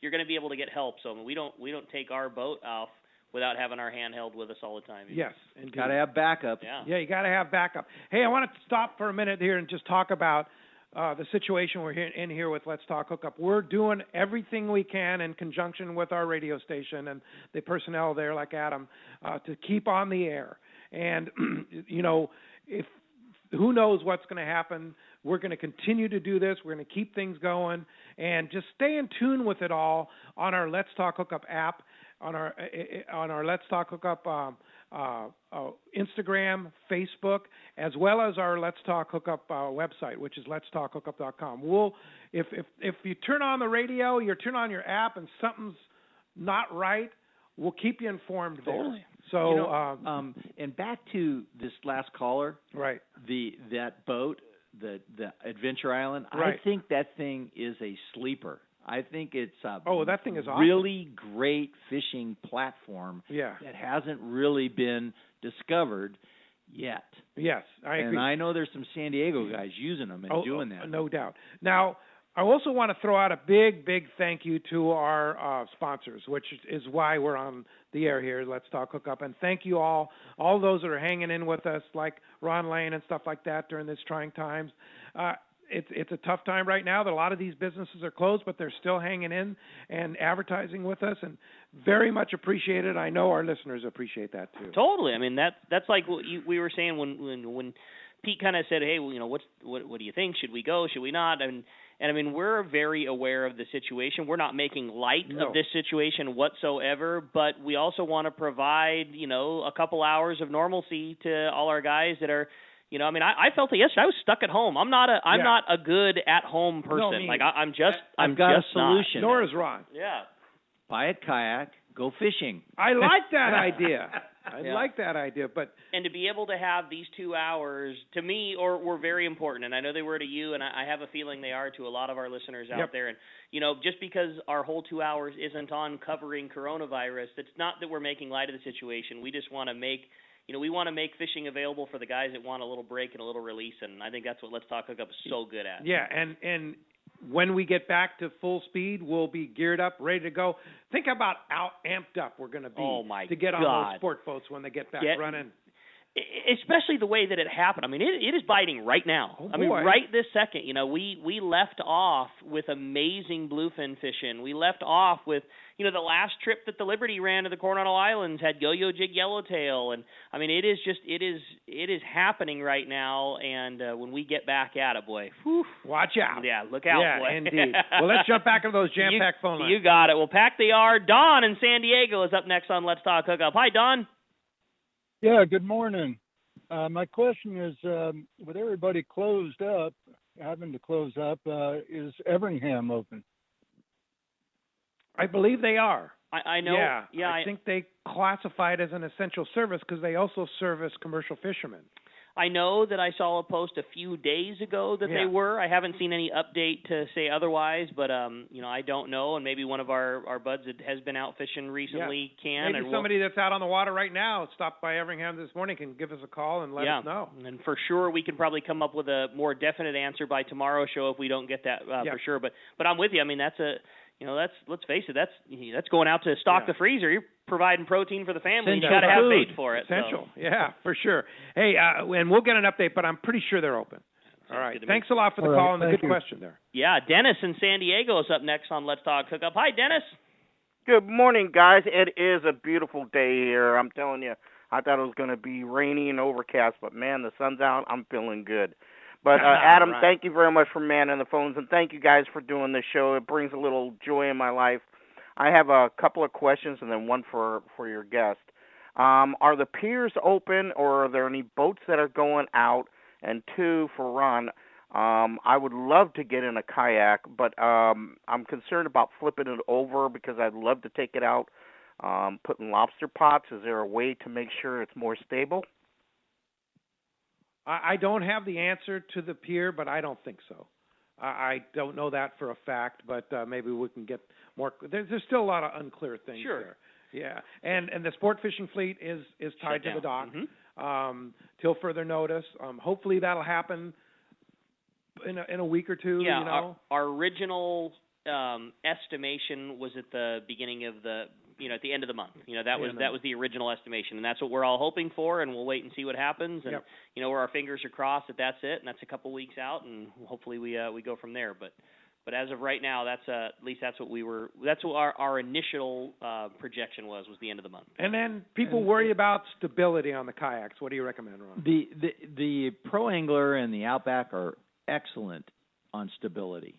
[SPEAKER 3] You're going to be able to get help. So we don't take our boat off without having our handheld with us all the time.
[SPEAKER 2] Yes, indeed.
[SPEAKER 5] Got to have backup.
[SPEAKER 2] Yeah, you got to have backup. Hey, I want to stop for a minute here and just talk about the situation we're in here with Let's Talk Hookup. We're doing everything we can in conjunction with our radio station and the personnel there, like Adam, to keep on the air. And if who knows what's going to happen. We're going to continue to do this. We're going to keep things going and just stay in tune with it all on our Let's Talk Hookup app, on our Let's Talk Hookup Instagram, Facebook, as well as our Let's Talk Hookup website, which is letstalkhookup.com. If you turn on the radio, you turn on your app, and something's not right, we'll keep you informed there.
[SPEAKER 5] Totally.
[SPEAKER 2] So,
[SPEAKER 5] and back to this last caller,
[SPEAKER 2] right?
[SPEAKER 5] That boat, the Adventure Island.
[SPEAKER 2] Right.
[SPEAKER 5] I think that thing is a sleeper. I think it's a
[SPEAKER 2] that thing is awesome.
[SPEAKER 5] Really great fishing platform that hasn't really been discovered yet.
[SPEAKER 2] Yes, I agree.
[SPEAKER 5] And I know there's some San Diego guys using them and doing that.
[SPEAKER 2] No doubt. Now, I also want to throw out a big, big thank you to our sponsors, which is why we're on the air here, Let's Talk Hookup. And thank you all those that are hanging in with us, like Ron Lane and stuff like that during these trying times. It's a tough time right now that a lot of these businesses are closed, but they're still hanging in and advertising with us, and very much appreciated. I know our listeners appreciate that too.
[SPEAKER 3] Totally. I mean, that's like what we were saying when Pete kind of said, "Hey, what do you think? Should we go? Should we not?" And I mean, we're very aware of the situation. We're not making light of this situation whatsoever, but we also want to provide, a couple hours of normalcy to all our guys that are. I mean, I felt it yesterday. I was stuck at home. I'm not a good at-home person.
[SPEAKER 5] No,
[SPEAKER 3] I've
[SPEAKER 5] got a solution.
[SPEAKER 2] Nor is Ron.
[SPEAKER 3] Yeah.
[SPEAKER 5] Buy a kayak, go fishing.
[SPEAKER 2] I like that idea. I like that idea, but
[SPEAKER 3] and to be able to have these 2 hours to me were very important, and I know they were to you, and I have a feeling they are to a lot of our listeners out there. And just because our whole 2 hours isn't on covering coronavirus, it's not that we're making light of the situation. We just want to make. We want to make fishing available for the guys that want a little break and a little release, and I think that's what Let's Talk Hookup is so good at.
[SPEAKER 2] Yeah, and when we get back to full speed, we'll be geared up, ready to go. Think about how amped up we're going to be to get on those sport boats when they get back running.
[SPEAKER 3] Especially the way that it happened. I mean, it is biting right now.
[SPEAKER 2] Oh,
[SPEAKER 3] I mean, right this second. We left off with amazing bluefin fishing. We left off with, the last trip that the Liberty ran to the Coronado Islands had yo-yo jig yellowtail. And, I mean, it is happening right now. And when we get back at it, boy, whew,
[SPEAKER 2] watch out.
[SPEAKER 3] Yeah, look out, boy.
[SPEAKER 2] Yeah, indeed. Well, let's jump back into those jam-packed phone lines.
[SPEAKER 3] You got it. Well, pack the yard. Don in San Diego is up next on Let's Talk Hookup. Hi, Don.
[SPEAKER 17] Yeah, good morning. My question is, with everybody closed up, having to close up, is Everingham open?
[SPEAKER 2] I believe they are.
[SPEAKER 3] I know.
[SPEAKER 2] Yeah, I think they classify it as an essential service because they also service commercial fishermen.
[SPEAKER 3] I know that I saw a post a few days ago that they were. I haven't seen any update to say otherwise, but I don't know. And maybe one of our buds that has been out fishing recently can.
[SPEAKER 2] Maybe somebody that's out on the water right now, stopped by Everingham this morning, can give us a call and let us know.
[SPEAKER 3] And for sure, we can probably come up with a more definite answer by tomorrow's show if we don't get that for sure. But I'm with you. I mean, that's a. Let's face it. That's going out to stock the freezer. You're providing protein for the family. You got to have bait for it.
[SPEAKER 2] Essential. So. Yeah, for sure. Hey, and we'll get an update, but I'm pretty sure they're open. All right. Thanks a lot for the call and the good question there.
[SPEAKER 3] Yeah, Dennis in San Diego is up next on Let's Talk Hookup. Hi, Dennis.
[SPEAKER 18] Good morning, guys. It is a beautiful day here. I'm telling you, I thought it was going to be rainy and overcast, but, man, the sun's out. I'm feeling good. But, Adam,
[SPEAKER 3] right.
[SPEAKER 18] Thank you very much for manning the phones, and thank you guys for doing this show. It brings a little joy in my life. I have a couple of questions and then one for your guest. Are the piers open, or are there any boats that are going out? And two, for Ron, I would love to get in a kayak, but I'm concerned about flipping it over because I'd love to take it out, put in lobster pots. Is there a way to make sure it's more stable?
[SPEAKER 2] I don't have the answer to the pier, but I don't think so. I don't know that for a fact, but maybe we can get more. There's still a lot of unclear things there. Yeah, and the sport fishing fleet is tied to the dock till further notice. Hopefully that'll happen in a week or two.
[SPEAKER 3] Yeah,
[SPEAKER 2] you know?
[SPEAKER 3] our original estimation was at the beginning of at the end of the month. That was the original estimation, and that's what we're all hoping for, and we'll wait and see what happens. And where our fingers are crossed that's it, and that's a couple weeks out, and hopefully we go from there. But as of right now, that's what our initial projection was the end of the month.
[SPEAKER 2] And then people worry about stability on the kayaks. What do you recommend, Ron?
[SPEAKER 5] The Pro Angler and the Outback are excellent on stability.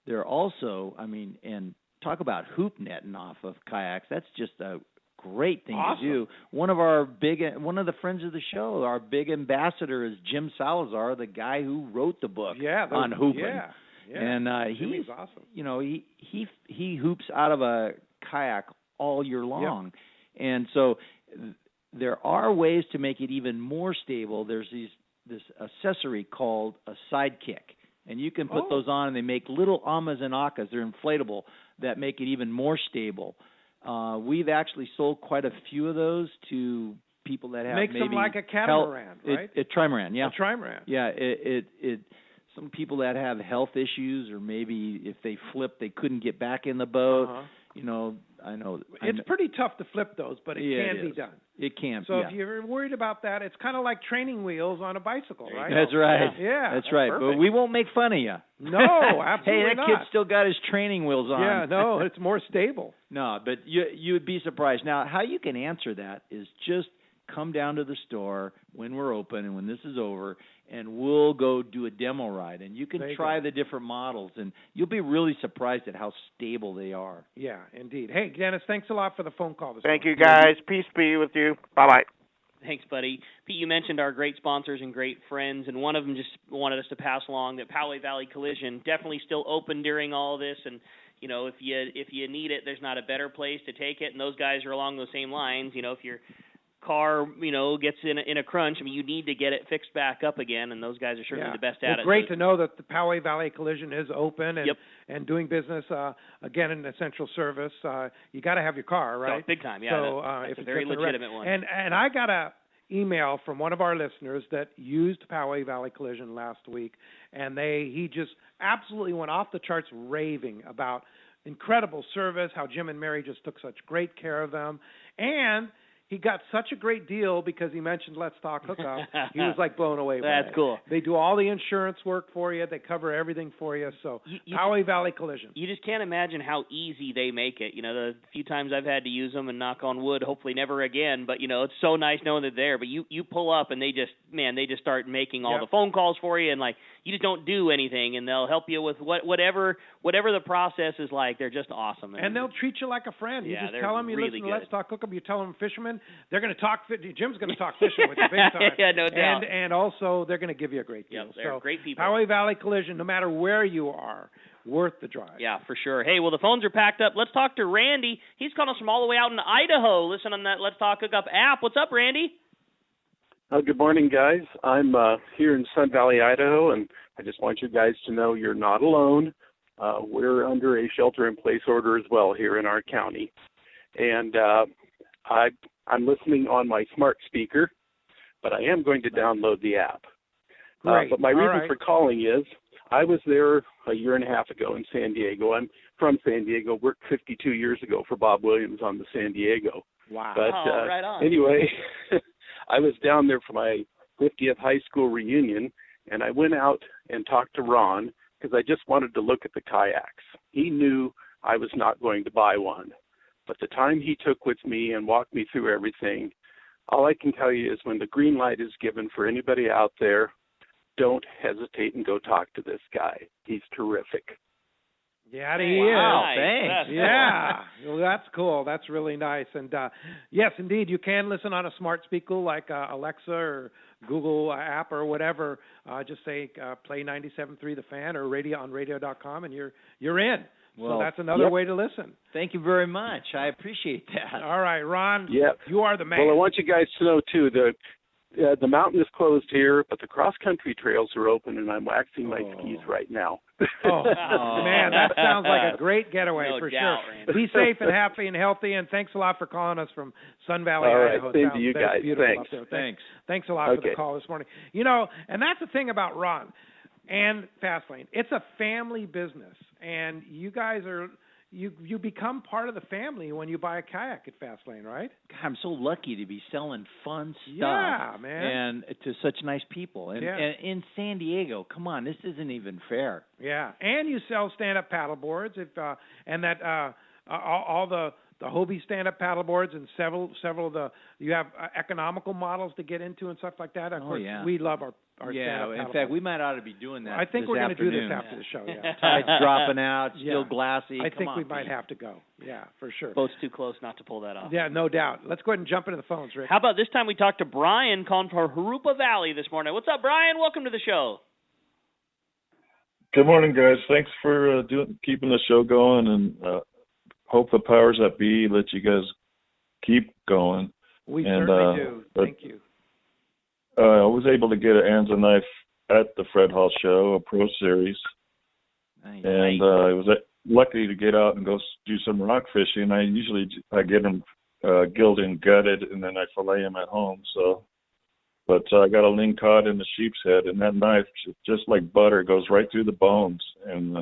[SPEAKER 5] They're also, and talk about hoop netting off of kayaks. That's just a great thing to do. One of the friends of the show, our big ambassador, is Jim Salazar, the guy who wrote the book on hooping.
[SPEAKER 2] Yeah.
[SPEAKER 5] And
[SPEAKER 2] he's awesome.
[SPEAKER 5] He hoops out of a kayak all year long. And so there are ways to make it even more stable. There's this accessory called a sidekick. And you can put those on, and they make little amas and akas. They're inflatable that make it even more stable. We've actually sold quite a few of those to people that have
[SPEAKER 2] makes
[SPEAKER 5] maybe
[SPEAKER 2] them like a catamaran, right?
[SPEAKER 5] A trimaran, yeah.
[SPEAKER 2] A trimaran.
[SPEAKER 5] Yeah, some people that have health issues, or maybe if they flip, they couldn't get back in the boat. I know.
[SPEAKER 2] It's pretty tough to flip those, but it can be done.
[SPEAKER 5] It can.
[SPEAKER 2] So if you're worried about that, it's kind of like training wheels on a bicycle, right?
[SPEAKER 5] That's right.
[SPEAKER 2] Yeah,
[SPEAKER 5] that's right.
[SPEAKER 2] Perfect.
[SPEAKER 5] But we won't make fun of you.
[SPEAKER 2] No, absolutely
[SPEAKER 5] Hey, that
[SPEAKER 2] not.
[SPEAKER 5] kid still got his training wheels on.
[SPEAKER 2] Yeah, no, it's more stable.
[SPEAKER 5] No, but you would be surprised. Now, how you can answer that is just come down to the store when we're open and when this is over, and we'll go do a demo ride. And you can try the different models, and you'll be really surprised at how stable they are.
[SPEAKER 2] Yeah, indeed. Hey, Dennis, thanks a lot for the phone call this
[SPEAKER 18] Thank
[SPEAKER 2] morning.
[SPEAKER 18] you, guys. Peace be with you. Bye-bye.
[SPEAKER 3] Thanks, buddy. Pete, you mentioned our great sponsors and great friends, and one of them just wanted us to pass along that Poway Valley Collision definitely still open during all this, and if you need it, there's not a better place to take it, and those guys are along those same lines. If your car, gets in a crunch, you need to get it fixed back up again, and those guys are certainly the best at it.
[SPEAKER 2] It's great to know that the Poway Valley Collision is open and doing business again in essential service. You got to have your car, right?
[SPEAKER 3] Oh, big time, yeah.
[SPEAKER 2] So
[SPEAKER 3] that's a very legitimate one.
[SPEAKER 2] And I got a email from one of our listeners that used Poway Valley Collision last week, and he just absolutely went off the charts raving about incredible service, how Jim and Mary just took such great care of them, and he got such a great deal because he mentioned Let's Talk Hookup. He was like blown away by it.
[SPEAKER 3] That's cool.
[SPEAKER 2] They do all the insurance work for you. They cover everything for you. So Poway Valley Collision.
[SPEAKER 3] You just can't imagine how easy they make it. The few times I've had to use them, and knock on wood, hopefully never again. But it's so nice knowing they're there. But you pull up and they just start making all the phone calls for you, and you just don't do anything, and they'll help you with whatever the process is like. They're just awesome.
[SPEAKER 2] And they'll treat you like a friend. You just tell them you listen to Let's Talk Hookup. You tell them fishermen. They're going to talk. Jim's going to talk fishing with you big time.
[SPEAKER 3] Yeah, no doubt.
[SPEAKER 2] And also they're going to give you a great deal.
[SPEAKER 3] Yep, they're great people.
[SPEAKER 2] Poway Valley Collision, no matter where you are, worth the drive.
[SPEAKER 3] Yeah, for sure. Hey, well, the phones are packed up. Let's talk to Randy. He's calling us from all the way out in Idaho. Listen on that Let's Talk Hookup app. What's up, Randy?
[SPEAKER 19] Good morning, guys. I'm here in Sun Valley, Idaho, and I just want you guys to know you're not alone. We're under a shelter-in-place order as well here in our county. And I'm listening on my smart speaker, but I am going to download the app. But my reason for calling is I was there a year and a half ago in San Diego. I'm from San Diego, worked 52 years ago for Bob Williams on the San Diego.
[SPEAKER 2] Wow.
[SPEAKER 19] But
[SPEAKER 3] right on.
[SPEAKER 19] Anyway, I was down there for my 50th high school reunion, and I went out and talked to Ron because I just wanted to look at the kayaks. He knew I was not going to buy one. But the time he took with me and walked me through everything, all I can tell you is when the green light is given for anybody out there, don't hesitate and go talk to this guy. He's terrific.
[SPEAKER 2] Yeah, he
[SPEAKER 3] Wow,
[SPEAKER 2] is.
[SPEAKER 3] thanks.
[SPEAKER 2] Yeah, well, that's cool. That's really nice. And yes, indeed, you can listen on a smart speaker like Alexa or Google app or whatever. Just say play 97.3 The Fan or radio.com, and you're in.
[SPEAKER 5] Well,
[SPEAKER 2] so that's another way to listen.
[SPEAKER 5] Thank you very much. I appreciate that.
[SPEAKER 2] All right, Ron.
[SPEAKER 19] Yeah.
[SPEAKER 2] You are the man.
[SPEAKER 19] Well, I want you guys to know too the mountain is closed here, but the cross country trails are open, and I'm waxing my skis right now.
[SPEAKER 2] Oh, man, that sounds like a great getaway
[SPEAKER 3] No
[SPEAKER 2] for
[SPEAKER 3] doubt,
[SPEAKER 2] sure.
[SPEAKER 3] Randy.
[SPEAKER 2] Be safe and happy and healthy, and thanks a lot for calling us from Sun Valley,
[SPEAKER 19] All right,
[SPEAKER 2] Idaho.
[SPEAKER 19] same to you guys.
[SPEAKER 2] Beautiful
[SPEAKER 19] Thanks.
[SPEAKER 2] up there. Thanks a lot for the call this morning. You know, and that's the thing about Ron and Fastlane. It's a family business, and you guys are you become part of the family when you buy a kayak at Fastlane, right?
[SPEAKER 5] God, I'm so lucky to be selling fun stuff.
[SPEAKER 2] Yeah, man.
[SPEAKER 5] And to such nice people. And in San Diego, come on, this isn't even fair.
[SPEAKER 2] Yeah, and you sell stand-up paddle boards, and that all the Hobie stand-up paddle boards and several of the you have economical models to get into and stuff like that. Of course, we love our stand-up
[SPEAKER 5] in
[SPEAKER 2] paddle
[SPEAKER 5] fact,
[SPEAKER 2] boards.
[SPEAKER 5] we might ought to be doing that.
[SPEAKER 2] I think we're
[SPEAKER 5] going to
[SPEAKER 2] do this after the show. Yeah,
[SPEAKER 5] tide's dropping out, still glassy.
[SPEAKER 2] I think we might have to go. Yeah, for sure.
[SPEAKER 3] Boat's too close not to pull that off.
[SPEAKER 2] Yeah, no doubt. Let's go ahead and jump into the phones, Rick.
[SPEAKER 3] How about this time we talk to Brian calling for Hookup Valley this morning. What's up, Brian? Welcome to the show.
[SPEAKER 20] Good morning, guys. Thanks for keeping the show going, and hope the powers that be let you guys keep going.
[SPEAKER 2] We certainly do. Thank you.
[SPEAKER 20] I was able to get an Anza knife at the Fred Hall show, a Pro Series,
[SPEAKER 5] nice.
[SPEAKER 20] And I was lucky to get out and go do some rock fishing. I get them gilled and gutted, and then I fillet them at home. But I got a ling cod in the sheep's head, and that knife, just like butter, goes right through the bones, and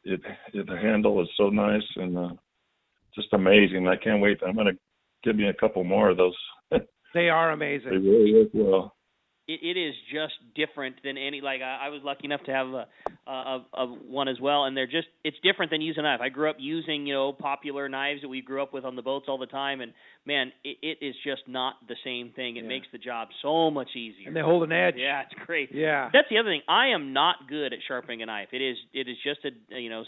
[SPEAKER 20] the handle is so nice and just amazing. I can't wait. I'm going to give me a couple more of those.
[SPEAKER 2] They are amazing.
[SPEAKER 20] They really work well.
[SPEAKER 3] It is just different than any. Like I was lucky enough to have a one as well, and it's different than using a knife. I grew up using popular knives that we grew up with on the boats all the time, and man, it is just not the same thing. It makes the job so much easier.
[SPEAKER 2] And they hold an edge.
[SPEAKER 3] Yeah, it's great.
[SPEAKER 2] Yeah,
[SPEAKER 3] that's the other thing. I am not good at sharpening a knife. It is just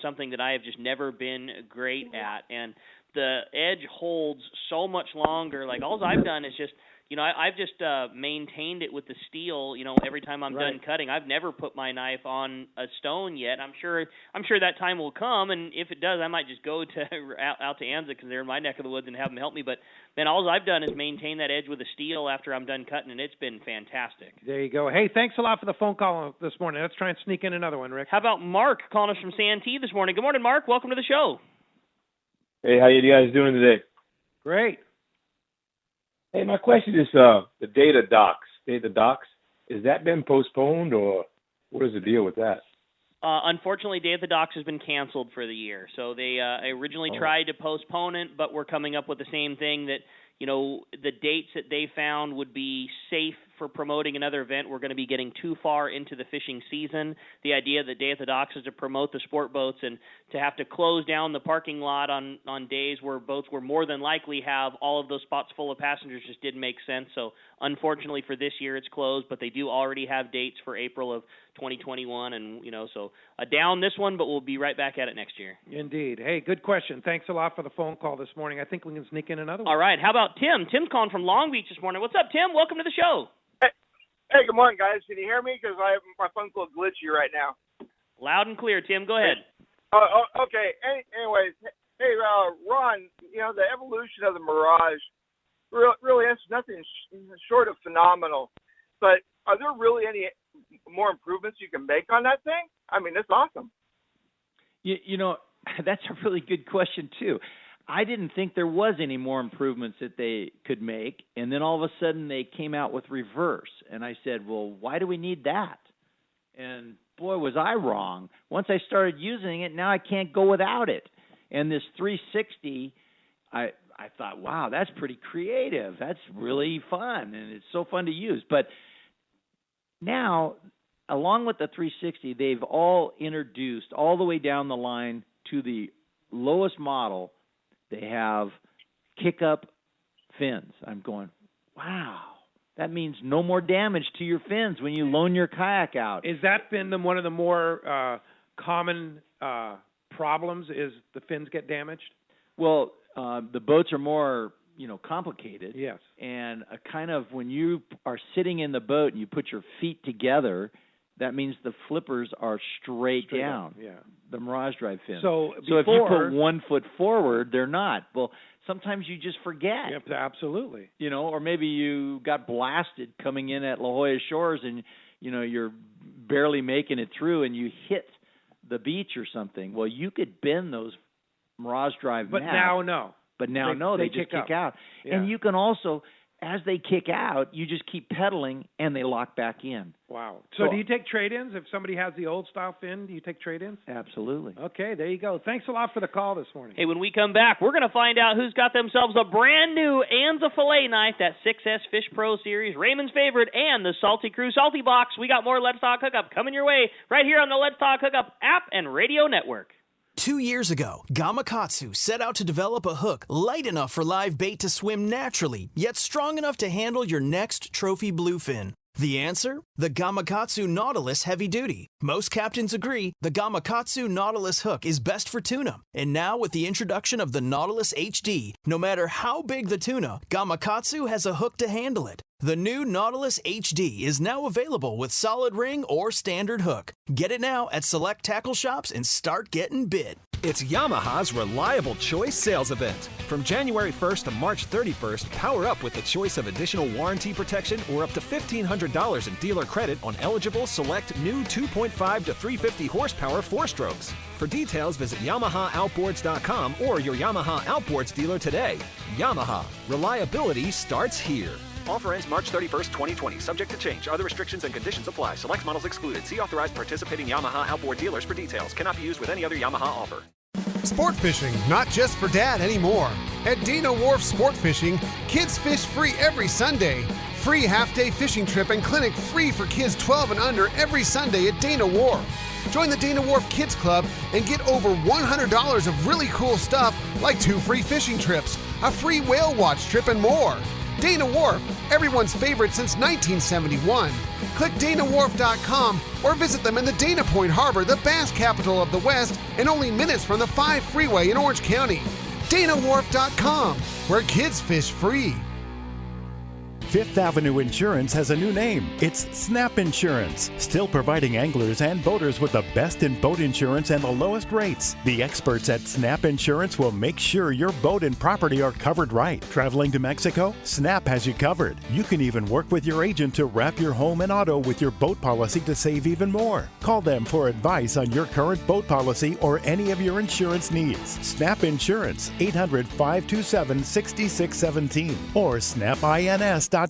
[SPEAKER 3] something that I have just never been great at, and the edge holds so much longer. Like all I've done is just. I've just maintained it with the steel. Every time I'm done cutting, I've never put my knife on a stone yet. I'm sure that time will come, and if it does, I might just go to out to Anza because they're in my neck of the woods and have them help me. But man, all I've done is maintain that edge with a steel after I'm done cutting, and it's been fantastic.
[SPEAKER 2] There you go. Hey, thanks a lot for the phone call this morning. Let's try and sneak in another one, Rick.
[SPEAKER 3] How about Mark calling us from Santee this morning? Good morning, Mark. Welcome to the show.
[SPEAKER 21] Hey, how you guys doing today?
[SPEAKER 2] Great.
[SPEAKER 21] Hey, my question is the data docs. Has that been postponed, or what is the deal with that?
[SPEAKER 3] Unfortunately, Day at the Docks has been canceled for the year. So they originally tried to postpone it, but we're coming up with the same thing that, the dates that they found would be safe for promoting another event. We're going to be getting too far into the fishing season. The idea that Day at the Docks is to promote the sport boats, and to have to close down the parking lot on days where boats will more than likely have all of those spots full of passengers just didn't make sense. So unfortunately for this year it's closed, but they do already have dates for April of 2021, and so down this one, but we'll be right back at it next year.
[SPEAKER 2] Indeed. Hey, good question. Thanks a lot for the phone call this morning. I think we can sneak in another one.
[SPEAKER 3] All right. How about Tim? Tim's calling from Long Beach this morning. What's up, Tim? Welcome to the show.
[SPEAKER 22] Hey, good morning, guys. Can you hear me? Because my phone's a little glitchy right now.
[SPEAKER 3] Loud and clear, Tim. Go ahead.
[SPEAKER 22] Okay. Anyways, hey, Ron, the evolution of the Mirage really is nothing short of phenomenal. But are there really any more improvements you can make on that thing? I mean, it's awesome.
[SPEAKER 5] That's a really good question, too. I didn't think there was any more improvements that they could make, and then all of a sudden they came out with reverse, and I said, well, why do we need that? And boy, was I wrong. Once I started using it, now I can't go without it. And this 360, I thought, wow, that's pretty creative. That's really fun, and it's so fun to use. But now along with the 360, they've all introduced all the way down the line to the lowest model. They have kick-up fins. I'm going, wow. That means no more damage to your fins when you loan your kayak out.
[SPEAKER 2] Is that been one of the more common problems? Is the fins get damaged?
[SPEAKER 5] Well, the boats are more, complicated.
[SPEAKER 2] Yes.
[SPEAKER 5] And kind of when you are sitting in the boat and you put your feet together, that means the flippers are straight down.
[SPEAKER 2] Up, yeah.
[SPEAKER 5] The Mirage Drive fins.
[SPEAKER 2] So
[SPEAKER 5] if you put 1 foot forward, they're not. Well, sometimes you just forget.
[SPEAKER 2] Yep, absolutely.
[SPEAKER 5] Or maybe you got blasted coming in at La Jolla Shores and, you're barely making it through and you hit the beach or something. Well, you could bend those Mirage Drive
[SPEAKER 2] But
[SPEAKER 5] mats,
[SPEAKER 2] now, no.
[SPEAKER 5] But now, no, they just kick out.
[SPEAKER 2] Yeah.
[SPEAKER 5] And you can also, as they kick out, you just keep pedaling and they lock back in.
[SPEAKER 2] Wow. So do you take trade-ins? If somebody has the old style fin, do you take trade-ins?
[SPEAKER 5] Absolutely.
[SPEAKER 2] Okay, there you go. Thanks a lot for the call this morning.
[SPEAKER 3] Hey, when we come back, we're going to find out who's got themselves a brand new Anza fillet knife, that 6S Fish Pro Series, Raymond's favorite, and the Salty Crew Salty Box. We got more Let's Talk Hookup coming your way right here on the Let's Talk Hookup app and radio network.
[SPEAKER 1] 2 years ago, Gamakatsu set out to develop a hook light enough for live bait to swim naturally, yet strong enough to handle your next trophy bluefin. The answer? The Gamakatsu Nautilus Heavy Duty. Most captains agree the Gamakatsu Nautilus hook is best for tuna. And now with the introduction of the Nautilus HD, no matter how big the tuna, Gamakatsu has a hook to handle it. The new Nautilus HD is now available with solid ring or standard hook. Get it now at select tackle shops and start getting bit.
[SPEAKER 4] It's Yamaha's Reliable Choice sales event. From January 1st to March 31st, power up with the choice of additional warranty protection or up to $1,500 in dealer credit on eligible select new 2.5 to 350 horsepower 4-strokes. For details, visit YamahaOutboards.com or your Yamaha Outboards dealer today. Yamaha. Reliability starts here.
[SPEAKER 23] Offer ends March 31st, 2020. Subject to change. Other restrictions and conditions apply. Select models excluded. See authorized participating Yamaha outboard dealers for details. Cannot be used with any other Yamaha offer.
[SPEAKER 24] Sport fishing, not just for dad anymore. At Dana Wharf Sport Fishing, kids fish free every Sunday. Free half-day fishing trip and clinic free for kids 12 and under every Sunday at Dana Wharf. Join the Dana Wharf Kids Club and get over $100 of really cool stuff like 2 free fishing trips, a free whale watch trip, and more. Dana Wharf, everyone's favorite since 1971. Click DanaWharf.com or visit them in the Dana Point Harbor, the bass capital of the West, and only minutes from the 5 freeway in Orange County. DanaWharf.com, where kids fish free.
[SPEAKER 25] Fifth Avenue Insurance has a new name. It's Snap Insurance, still providing anglers and boaters with the best in boat insurance and the lowest rates. The experts at Snap Insurance will make sure your boat and property are covered right. Traveling to Mexico? Snap has you covered. You can even work with your agent to wrap your home and auto with your boat policy to save even more. Call them for advice on your current boat policy or any of your insurance needs. Snap Insurance, 800-527-6617 or snapins.com.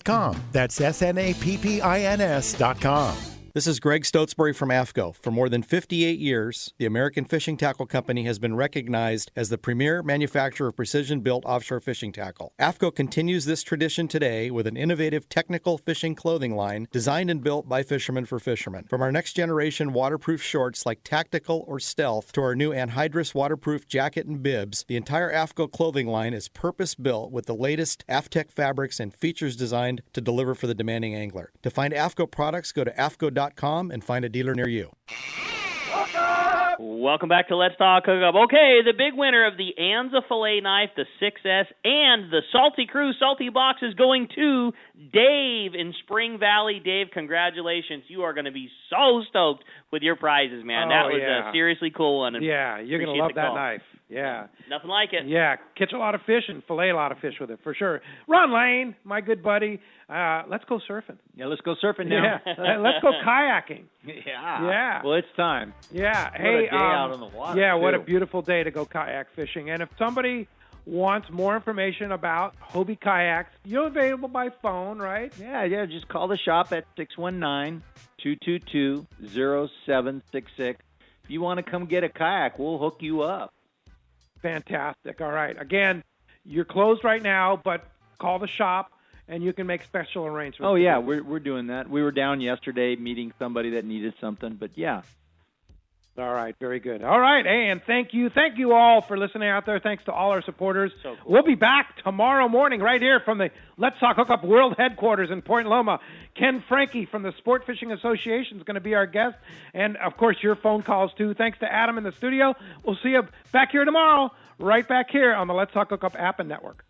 [SPEAKER 25] That's SNAPPINS.com.
[SPEAKER 26] This is Greg Stotesbury from AFCO. For more than 58 years, the American Fishing Tackle Company has been recognized as the premier manufacturer of precision-built offshore fishing tackle. AFCO continues this tradition today with an innovative technical fishing clothing line designed and built by fishermen for fishermen. From our next-generation waterproof shorts like Tactical or Stealth to our new anhydrous waterproof jacket and bibs, the entire AFCO clothing line is purpose-built with the latest AFTEC fabrics and features designed to deliver for the demanding angler. To find AFCO products, go to AFCO.com and find a dealer near you.
[SPEAKER 3] Welcome back to Let's Talk Hookup. Okay, the big winner of the Anza fillet knife, the 6S, and the Salty Crew Salty Box is going to Dave in Spring Valley. Dave, congratulations. You are going to be so stoked with your prizes, man. That was a seriously cool one.
[SPEAKER 2] Yeah, you're going to love that knife. Yeah.
[SPEAKER 3] Nothing like it.
[SPEAKER 2] Yeah, catch a lot of fish and fillet a lot of fish with it, for sure. Ron Lane, my good buddy, let's go surfing.
[SPEAKER 5] Yeah, let's go surfing now.
[SPEAKER 2] Yeah, let's go kayaking.
[SPEAKER 5] Yeah. Well, it's time.
[SPEAKER 2] Yeah.
[SPEAKER 5] What
[SPEAKER 2] hey,
[SPEAKER 5] a day out on the water.
[SPEAKER 2] Yeah, what a
[SPEAKER 5] too.
[SPEAKER 2] beautiful day to go kayak fishing. And if somebody wants more information about Hobie Kayaks, you're available by phone, right?
[SPEAKER 5] Yeah, just call the shop at 619-222-0766. If you want to come get a kayak, we'll hook you up.
[SPEAKER 2] Fantastic. All right. Again, you're closed right now, but call the shop and you can make special arrangements.
[SPEAKER 5] Oh yeah, we're doing that. We were down yesterday meeting somebody that needed something, but yeah.
[SPEAKER 2] All right, very good. All right, and thank you all for listening out there. Thanks to all our supporters. So cool. We'll be back tomorrow morning right here from the Let's Talk Hookup World Headquarters in Point Loma. Ken Frankie from the Sport Fishing Association is going to be our guest, and of course your phone calls too. Thanks to Adam in the studio. We'll see you back here tomorrow, right back here on the Let's Talk Hookup app and network.